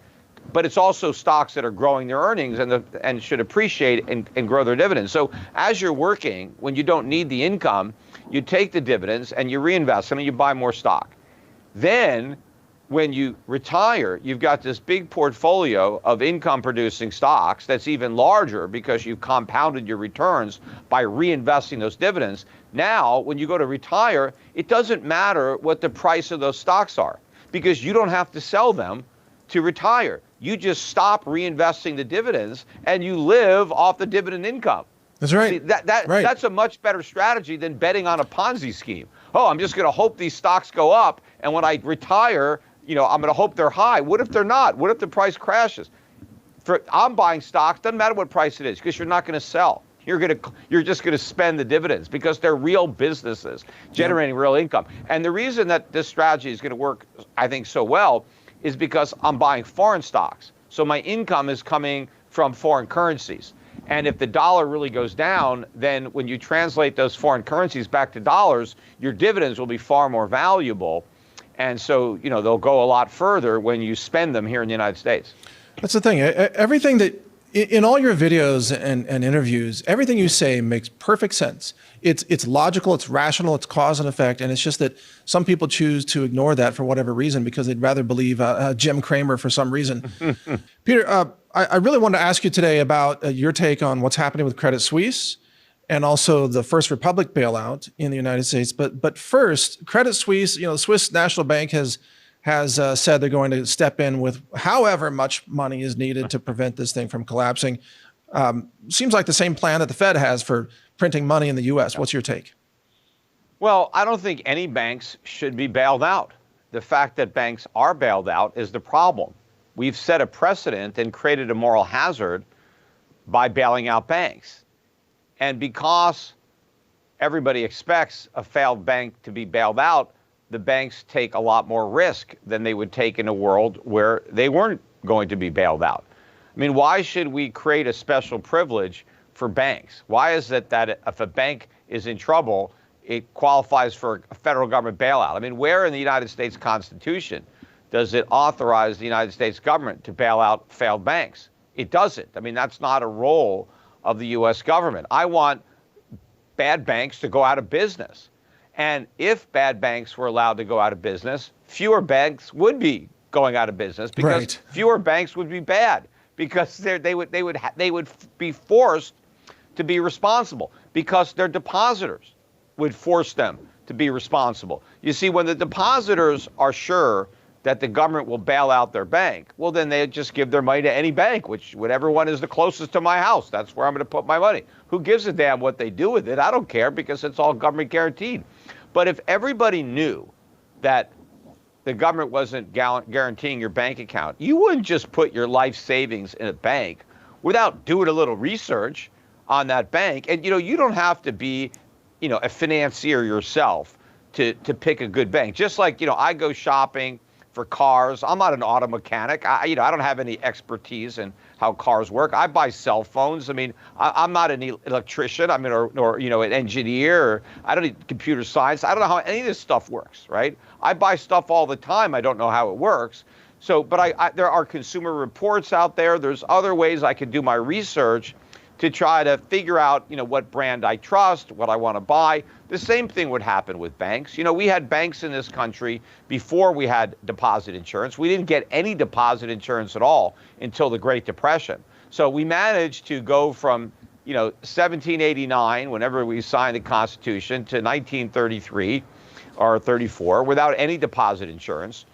D: But it's also stocks that are growing their earnings and should appreciate and grow their dividends. So as you're working, when you don't need the income, you take the dividends and you reinvest them and you buy more stock. Then when you retire, you've got this big portfolio of income producing stocks that's even larger because you've compounded your returns by reinvesting those dividends. Now, when you go to retire, it doesn't matter what the price of those stocks are because you don't have to sell them to retire. You just stop reinvesting the dividends and you live off the dividend income.
A: That's right.
D: See, that's a much better strategy than betting on a Ponzi scheme. Oh, I'm just going to hope these stocks go up, and when I retire, I'm going to hope they're high. What if they're not? What if the price crashes? I'm buying stocks, doesn't matter what price it is, because you're not going to sell. You're just going to spend the dividends because they're real businesses generating real income. And the reason that this strategy is going to work, I think, so well is because I'm buying foreign stocks. So my income is coming from foreign currencies. And if the dollar really goes down, then when you translate those foreign currencies back to dollars, your dividends will be far more valuable. And so, they'll go a lot further when you spend them here in the United States.
A: That's the thing. Everything that in all your videos and interviews, everything you say makes perfect sense. It's logical, it's rational, it's cause and effect, and it's just that some people choose to ignore that for whatever reason because they'd rather believe Jim Cramer for some reason. Peter, I really wanted to ask you today about your take on what's happening with Credit Suisse and also the First Republic bailout in the United States. But first, Credit Suisse, the Swiss National Bank has said they're going to step in with however much money is needed to prevent this thing from collapsing. Seems like the same plan that the Fed has for printing money in the U.S. What's your take?
D: Well, I don't think any banks should be bailed out. The fact that banks are bailed out is the problem. We've set a precedent and created a moral hazard by bailing out banks. And because everybody expects a failed bank to be bailed out, the banks take a lot more risk than they would take in a world where they weren't going to be bailed out. I mean, why should we create a special privilege for banks? Why is it that if a bank is in trouble, it qualifies for a federal government bailout? I mean, where in the United States Constitution does it authorize the United States government to bail out failed banks? It doesn't. I mean, that's not a role of the U.S. government. I want bad banks to go out of business. And if bad banks were allowed to go out of business, fewer banks would be going out of business because fewer banks would be bad because they would be forced to be responsible because their depositors would force them to be responsible. You see, when the depositors are sure that the government will bail out their bank, well, then they just give their money to any bank, whatever one is the closest to my house. That's where I'm going to put my money. Who gives a damn what they do with it? I don't care because it's all government guaranteed. But if everybody knew that the government wasn't guaranteeing your bank account, you wouldn't just put your life savings in a bank without doing a little research on that bank. And, you don't have to be, a financier yourself to pick a good bank. Just like, I go shopping for cars. I'm not an auto mechanic. I don't have any expertise in how cars work. I buy cell phones. I mean, I'm not an electrician. I mean, or an engineer. Or I don't need computer science. I don't know how any of this stuff works, right? I buy stuff all the time. I don't know how it works. So, but there are consumer reports out there. There's other ways I can do my research to try to figure out, what brand I trust, what I want to buy. The same thing would happen with banks. We had banks in this country before we had deposit insurance. We didn't get any deposit insurance at all until the Great Depression. So we managed to go from, 1789, whenever we signed the Constitution, to 1933 or 34 without any deposit insurance.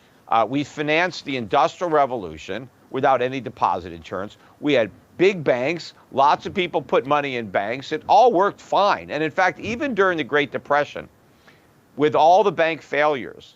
D: We financed the Industrial Revolution without any deposit insurance. We had big banks, lots of people put money in banks. It all worked fine. And in fact, even during the Great Depression, with all the bank failures,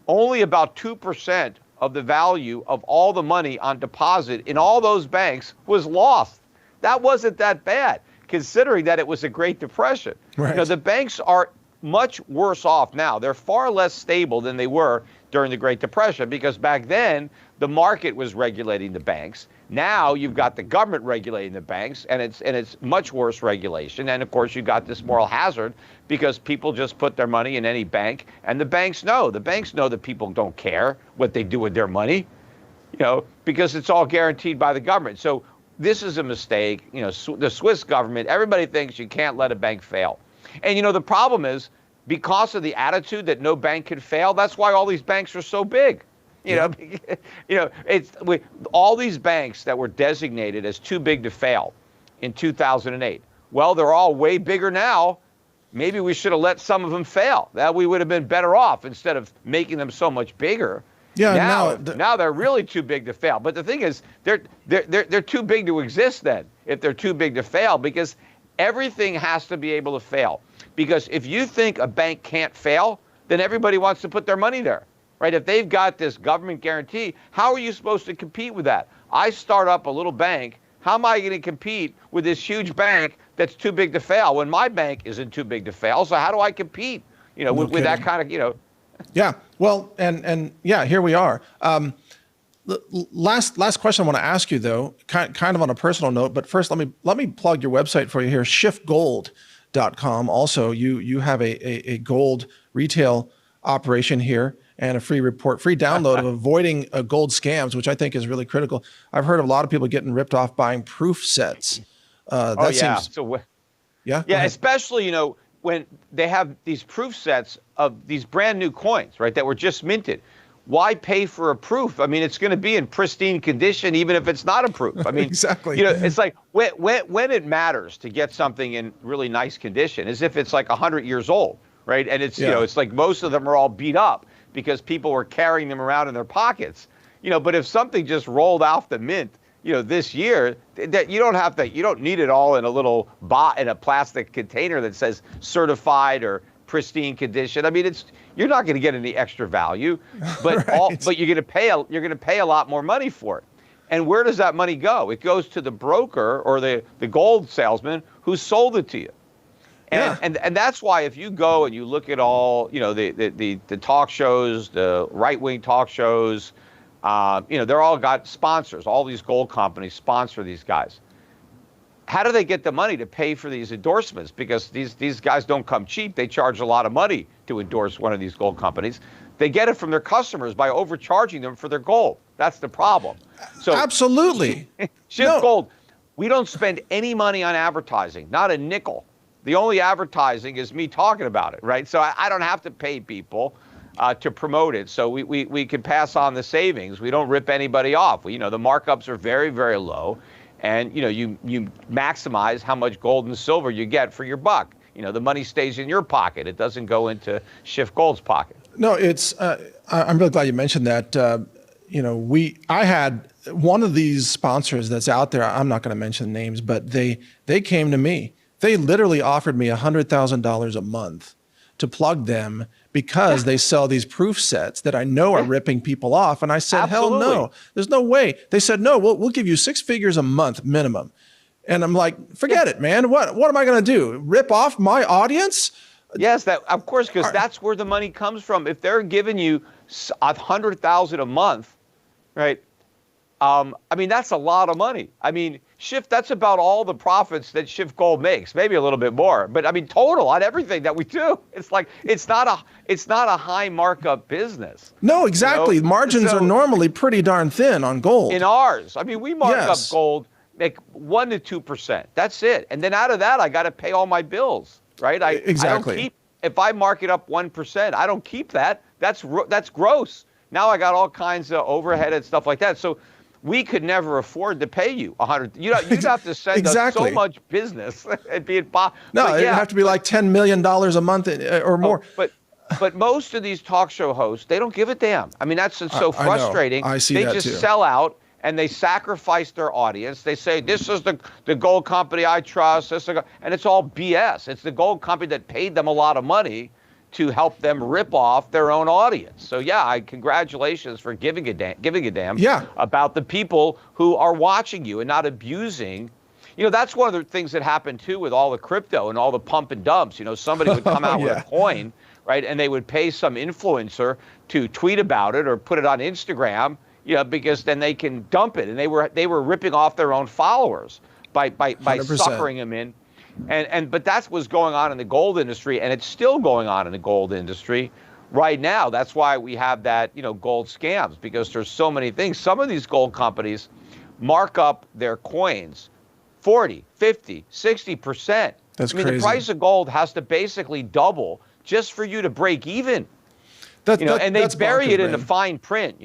D: only about 2% of the value of all the money on deposit in all those banks was lost. That wasn't that bad, considering that it was a Great Depression.
A: Right.
D: The banks are much worse off now. They're far less stable than they were during the Great Depression, because back then the market was regulating the banks. Now you've got the government regulating the banks, and it's much worse regulation. And of course, you've got this moral hazard because people just put their money in any bank, and the banks know that people don't care what they do with their money, because it's all guaranteed by the government. So this is a mistake. The Swiss government, everybody thinks you can't let a bank fail. And the problem is, because of the attitude that no bank can fail, that's why all these banks are so big. All these banks that were designated as too big to fail in 2008. Well, they're all way bigger now. Maybe we should have let some of them fail. That we would have been better off instead of making them so much bigger.
A: Yeah.
D: Now they're really too big to fail. But the thing is, they're too big to exist then, if they're too big to fail, because everything has to be able to fail. Because if you think a bank can't fail, then everybody wants to put their money there, right? If they've got this government guarantee, how are you supposed to compete with that? I start up a little bank. How am I going to compete with this huge bank that's too big to fail when my bank isn't too big to fail? So how do I compete, with that kind of,
A: Yeah. Well, and yeah, here we are. Last question I want to ask you, though, kind of on a personal note, but first let me plug your website for you here, schiffgold.com. Also, you have a gold retail operation here and a free download of avoiding gold scams, which I think is really critical. I've heard of a lot of people getting ripped off buying proof sets.
D: Yeah, especially, when they have these proof sets of these brand new coins, right, that were just minted. Why pay for a proof? I mean, it's going to be in pristine condition, even if it's not a proof. I mean,
A: exactly.
D: It's like when it matters to get something in really nice condition, as if it's like 100 years old, right? And it's, it's like most of them are all beat up because people were carrying them around in their pockets. But if something just rolled off the mint, this year, that you don't need it all in a little in a plastic container that says certified or pristine condition. I mean, you're not going to get any extra value, but
A: right.
D: But you're going to pay a lot more money for it. And where does that money go? It goes to the broker or the gold salesman who sold it to you. And that's why if you go and you look at all, the talk shows, the right-wing talk shows, they're all got sponsors. All these gold companies sponsor these guys. How do they get the money to pay for these endorsements? Because these guys don't come cheap. They charge a lot of money to endorse one of these gold companies. They get it from their customers by overcharging them for their gold. That's the problem. So
A: absolutely.
D: Schiff Gold, we don't spend any money on advertising, not a nickel. The only advertising is me talking about it, right? So I don't have to pay people to promote it. So we can pass on the savings. We don't rip anybody off. The markups are very, very low. And, you maximize how much gold and silver you get for your buck. The money stays in your pocket. It doesn't go into Schiff Gold's pocket.
A: No, it's, I'm really glad you mentioned that. I had one of these sponsors that's out there. I'm not going to mention names, but they came to me. They literally offered me $100,000 a month to plug them because they sell these proof sets that I know are ripping people off. And I said,
D: Absolutely.
A: Hell no, there's no way. They said, no, we'll give you 6 figures a month minimum. And I'm like, forget it, man. What am I going to do? Rip off my audience?
D: Yes, of course, because that's where the money comes from. If they're giving you $100,000 a month, right? I mean, that's a lot of money. I mean, Schiff, that's about all the profits that Schiff Gold makes, maybe a little bit more. But I mean, total on everything that we do, it's like it's not a high markup business.
A: No, exactly.
D: You know?
A: Margins
D: So,
A: are normally pretty darn thin on gold.
D: in ours. I mean, we mark
A: Yes.
D: up gold, make 1 to 2%. That's it. And then out of that, I got to pay all my bills, right?
A: Exactly.
D: I don't keep, if I mark it up 1%, I don't keep that. That's gross. Now I got all kinds of overhead and stuff like that. So we could never afford to pay you 100. You'd have to send
A: Exactly.
D: us so much business. It'd be
A: No, it'd have to be like $10 million a month or more.
D: But most of these talk show hosts, they don't give a damn. I mean, that's so
A: I know.
D: frustrating.
A: I see
D: they
A: that
D: just
A: too.
D: sell out and they sacrifice their audience. They say, this is the gold company I trust. And it's all BS. It's the gold company that paid them a lot of money to help them rip off their own audience. So yeah, congratulations for giving a damn
A: Yeah.
D: about the people who are watching you and not abusing. You know, that's one of the things that happened too with all the crypto and all the pump and dumps. You know, somebody would come out with
A: Yeah.
D: a coin, right? And they would pay some influencer to tweet about it or put it on Instagram, you know, because then they can dump it. And they were ripping off their own followers by
A: 100%.
D: suckering them in. But that's what's going on in the gold industry, and it's still going on in the gold industry right now. That's why we have that, you know, gold scams, because there's so many things. Some of these gold companies mark up their coins 40, 50, 60%.
A: That's
D: I mean,
A: crazy.
D: the price of gold has to basically double just for you to break even. And they
A: that's
D: bury
A: bonkers,
D: it in the
A: man.
D: fine print.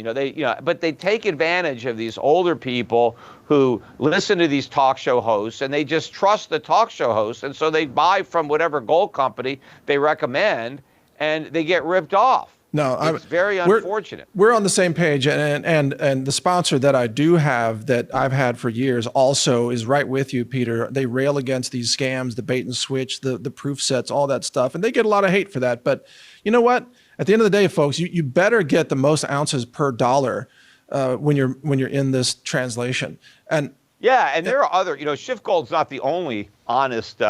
D: But they take advantage of these older people who listen to these talk show hosts, and they just trust the talk show hosts, and so they buy from whatever gold company they recommend, and they get ripped off.
A: No,
D: It's very unfortunate.
A: We're on the same page, and the sponsor that I do have that I've had for years also is right with you, Peter. They rail against these scams, the bait and switch, the proof sets, all that stuff, and they get a lot of hate for that. But you know what? At the end of the day, folks, you better get the most ounces per dollar when you're in this translation. And
D: Yeah, and there are other, Schiff Gold's not the only honest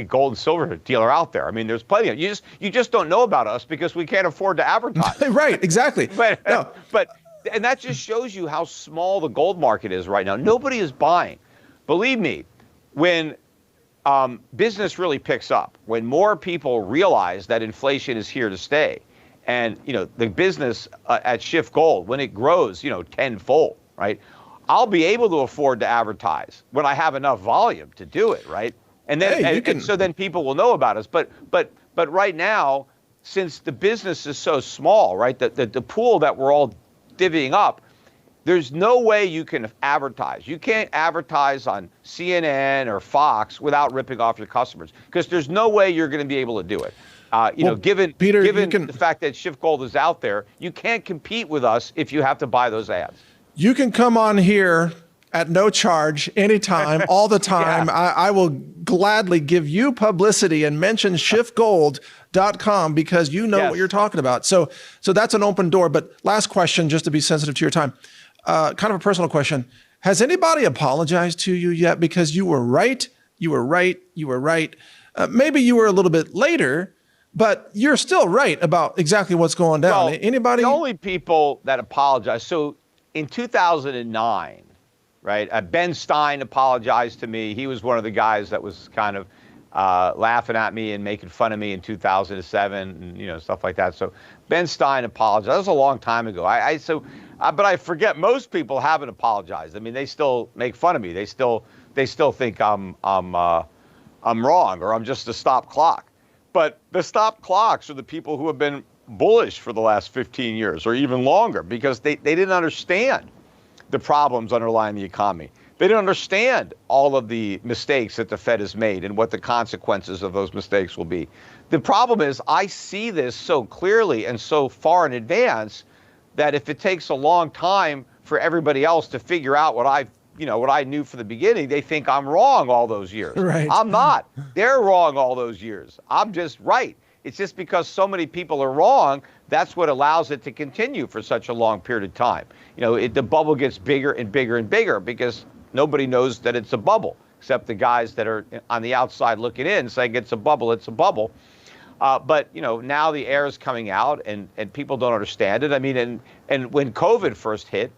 D: gold and silver dealer out there. I mean, there's plenty of, you just don't know about us because we can't afford to advertise.
A: right, exactly.
D: And that just shows you how small the gold market is right now. Nobody is buying. Believe me, when business really picks up, when more people realize that inflation is here to stay, and the business at Schiff Gold, when it grows, tenfold, right? I'll be able to afford to advertise when I have enough volume to do it, right? And then, and so then people will know about us. But right now, since the business is so small, right, the pool that we're all divvying up, there's no way you can advertise. You can't advertise on CNN or Fox without ripping off your customers, because there's no way you're going to be able to do it. Given the fact that Schiff Gold is out there, you can't compete with us if you have to buy those ads.
A: You can come on here at no charge, anytime, all the time.
D: Yeah.
A: I will gladly give you publicity and mention schiffgold.com because you know what you're talking about. So that's an open door. But last question, just to be sensitive to your time, kind of a personal question. Has anybody apologized to you yet? Because you were right. You were right. You were right. Maybe you were a little bit later, but you're still right about exactly what's going down.
D: Well,
A: anybody?
D: The only people that apologize. So in 2009, right, Ben Stein apologized to me. He was one of the guys that was kind of laughing at me and making fun of me in 2007 and stuff like that. So Ben Stein apologized. That was a long time ago. But I forget, most people haven't apologized. I mean, they still make fun of me. They still think I'm wrong, or I'm just a stop clock. But the stop clocks are the people who have been bullish for the last 15 years or even longer, because they didn't understand the problems underlying the economy. They didn't understand all of the mistakes that the Fed has made and what the consequences of those mistakes will be. The problem is, I see this so clearly and so far in advance that if it takes a long time for everybody else to figure out what I knew from the beginning, they think I'm wrong all those years.
A: Right.
D: I'm not. They're wrong all those years. I'm just right. It's just because so many people are wrong, that's what allows it to continue for such a long period of time. The bubble gets bigger and bigger and bigger because nobody knows that it's a bubble, except the guys that are on the outside looking in saying it's a bubble, it's a bubble. But now the air is coming out, and people don't understand it. I mean, and when COVID first hit,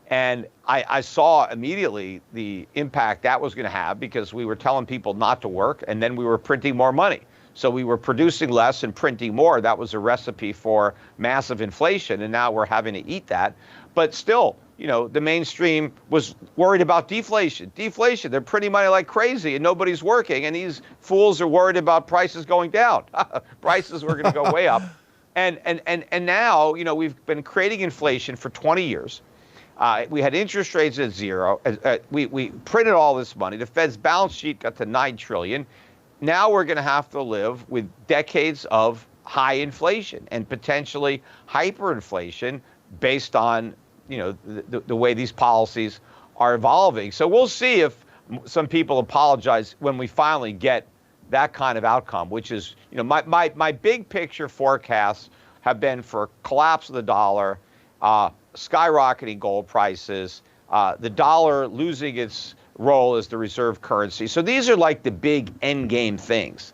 D: and I saw immediately the impact that was going to have, because we were telling people not to work, and then we were printing more money. So we were producing less and printing more. That was a recipe for massive inflation, and now we're having to eat that. But still, the mainstream was worried about deflation. Deflation, they're printing money like crazy, and nobody's working, and these fools are worried about prices going down. Prices were going to go way up. And now, we've been creating inflation for 20 years. We had interest rates at zero. We printed all this money. The Fed's balance sheet got to $9 trillion. Now we're going to have to live with decades of high inflation and potentially hyperinflation based on, the way these policies are evolving. So we'll see if some people apologize when we finally get that kind of outcome, which is, my big picture forecasts have been for collapse of the dollar, skyrocketing gold prices, the dollar losing its role as the reserve currency. So these are like the big end game things.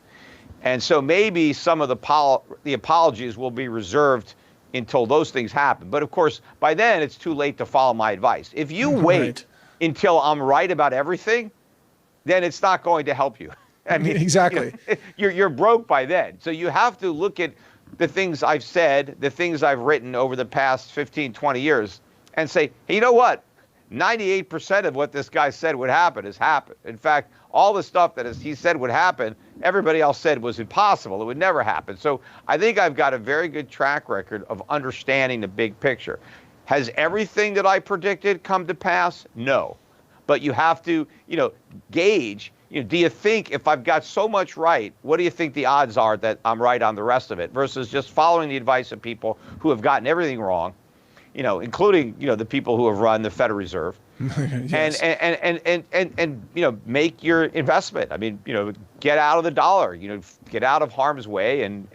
D: And so maybe some of the apologies will be reserved until those things happen. But of course, by then it's too late to follow my advice. If you wait until I'm right about everything, then it's not going to help you. I mean,
A: exactly.
D: You're broke by then. So you have to look at the things I've said, the things I've written over the past 15, 20 years, and say, hey, you know what? 98% of what this guy said would happen has happened. In fact, all the stuff that he said would happen, everybody else said was impossible. It would never happen. So I think I've got a very good track record of understanding the big picture. Has everything that I predicted come to pass? No. But you have to, gauge, do you think if I've got so much right, what do you think the odds are that I'm right on the rest of it versus just following the advice of people who have gotten everything wrong? Including, the people who have run the Federal Reserve, yes. and make your investment. I mean, get out of the dollar, get out of harm's way and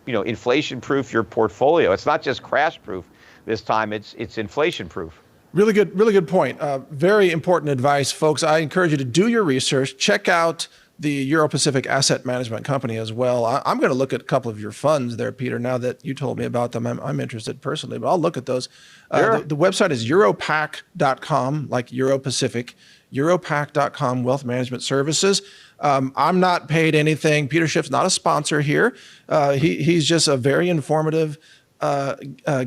D: inflation proof your portfolio. It's not just crash proof this time, it's inflation proof.
A: Really good point. Very important advice, folks. I encourage you to do your research. Check out the Euro-Pacific Asset Management Company as well. I'm going to look at a couple of your funds there, Peter. Now that you told me about them, I'm interested personally, but I'll look at those.
D: Sure.
A: The website is europac.com, like Euro-Pacific, europac.com, wealth management services. I'm not paid anything. Peter Schiff's not a sponsor here. He's just a very informative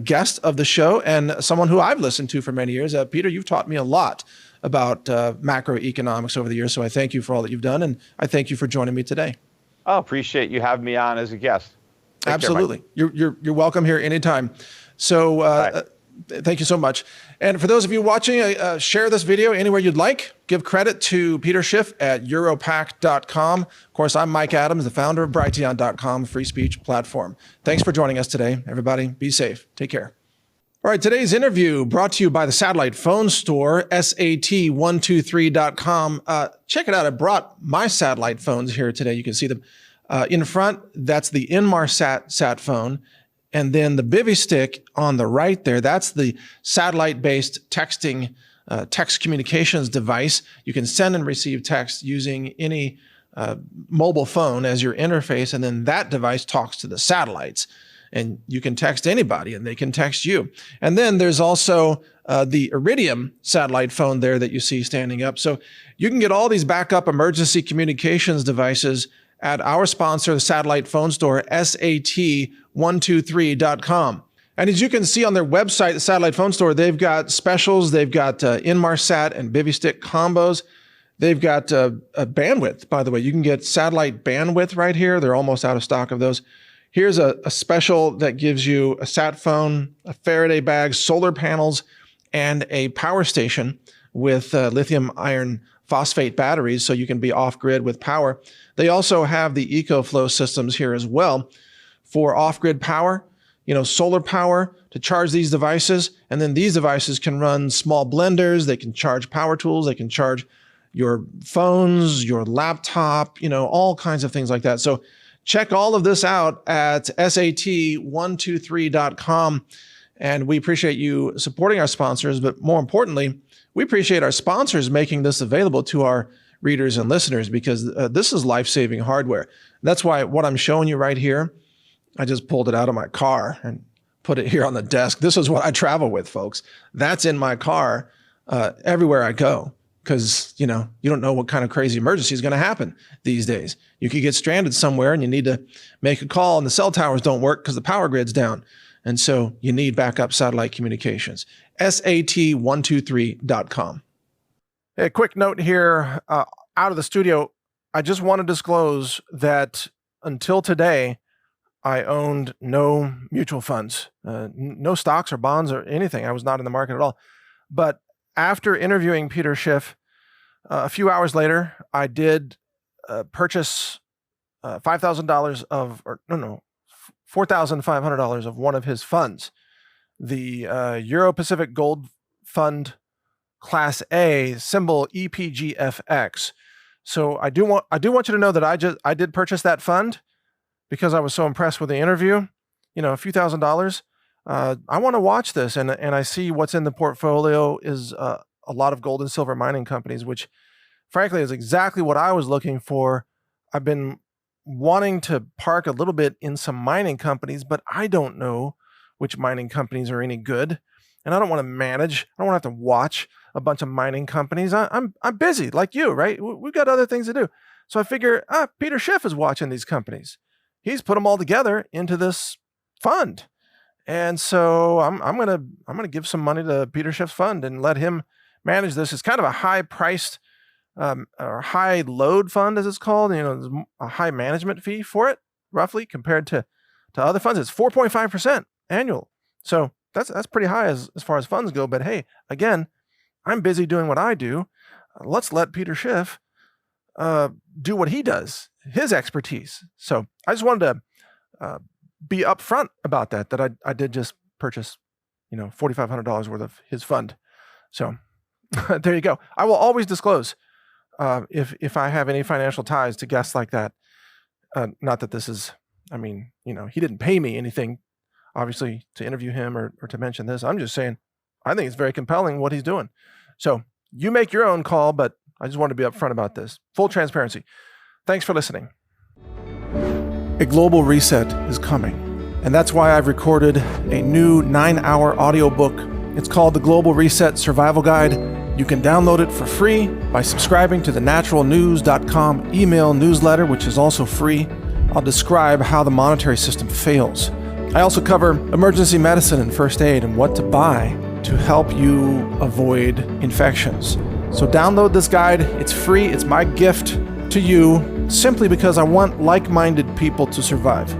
A: guest of the show and someone who I've listened to for many years. Peter, you've taught me a lot about macroeconomics over the years. So I thank you for all that you've done. And I thank you for joining me today.
D: Oh, appreciate you having me on as a guest. Take
A: Absolutely. Care, you're welcome here anytime. So thank you so much. And for those of you watching, share this video anywhere you'd like. Give credit to Peter Schiff at europac.com. Of course, I'm Mike Adams, the founder of Brighteon.com, free speech platform. Thanks for joining us today, everybody. Be safe. Take care. All right, today's interview brought to you by the satellite phone store, sat123.com. Check it out. I brought my satellite phones here today. You can see them in front. That's the Inmarsat sat phone. And then the Bivy stick on the right there, that's the satellite-based texting, text communications device. You can send and receive text using any mobile phone as your interface, and then that device talks to the satellites. And you can text anybody and they can text you. And then there's also the Iridium satellite phone there that you see standing up. So you can get all these backup emergency communications devices at our sponsor, the satellite phone store, sat123.com. And as you can see on their website, the satellite phone store, they've got specials. They've got Inmarsat and Bivy stick combos. They've got a bandwidth, by the way. You can get satellite bandwidth right here. They're almost out of stock of those. Here's a special that gives you a sat phone, a Faraday bag, solar panels, and a power station with lithium iron phosphate batteries so you can be off-grid with power. They also have the EcoFlow systems here as well for off-grid power, solar power to charge these devices. And then these devices can run small blenders. They can charge power tools. They can charge your phones, your laptop, all kinds of things like that. So check all of this out at sat123.com. And we appreciate you supporting our sponsors, but more importantly, we appreciate our sponsors making this available to our readers and listeners, because this is life-saving hardware. That's why what I'm showing you right here, I just pulled it out of my car and put it here on the desk. This is what I travel with, folks. That's in my car everywhere I go, because you don't know what kind of crazy emergency is going to happen these days. You could get stranded somewhere and you need to make a call and the cell towers don't work because the power grid's down. And so you need backup satellite communications. SAT123.com. A quick note here out of the studio. I just want to disclose that until today, I owned no mutual funds, no stocks or bonds or anything. I was not in the market at all. But after interviewing Peter Schiff, a few hours later, I did purchase $5,000 of, or no, $4,500 of one of his funds, the Euro Pacific Gold Fund Class A, symbol EPGFX. So I do want you to know that I did purchase that fund because I was so impressed with the interview. A few $1,000s. I want to watch this, and I see what's in the portfolio is a lot of gold and silver mining companies, which frankly is exactly what I was looking for. I've been wanting to park a little bit in some mining companies, but I don't know which mining companies are any good, and I don't want to manage. I don't want to have to watch a bunch of mining companies. I'm busy like you, right? We've got other things to do. So I figure, Peter Schiff is watching these companies. He's put them all together into this fund. And so I'm gonna give some money to Peter Schiff's fund and let him manage this. It's kind of a high priced or high load fund, as it's called. There's a high management fee for it, roughly, compared to other funds. It's 4.5% annual. So that's pretty high as far as funds go. But hey, again, I'm busy doing what I do. Let's let Peter Schiff do what he does, his expertise. So I just wanted to be upfront about that I did just purchase, $4,500 worth of his fund. So there you go. I will always disclose if I have any financial ties to guests like that. Not that this is, he didn't pay me anything, obviously, to interview him or to mention this. I'm just saying, I think it's very compelling what he's doing. So you make your own call, but I just wanted to be upfront about this. Full transparency. Thanks for listening. A global reset is coming, and that's why I've recorded a new 9-hour audiobook. It's called The Global Reset Survival Guide. You can download it for free by subscribing to the naturalnews.com email newsletter, which is also free. I'll describe how the monetary system fails. I also cover emergency medicine and first aid and what to buy to help you avoid infections. So download this guide. It's free. It's my gift to you simply because I want like-minded people to survive.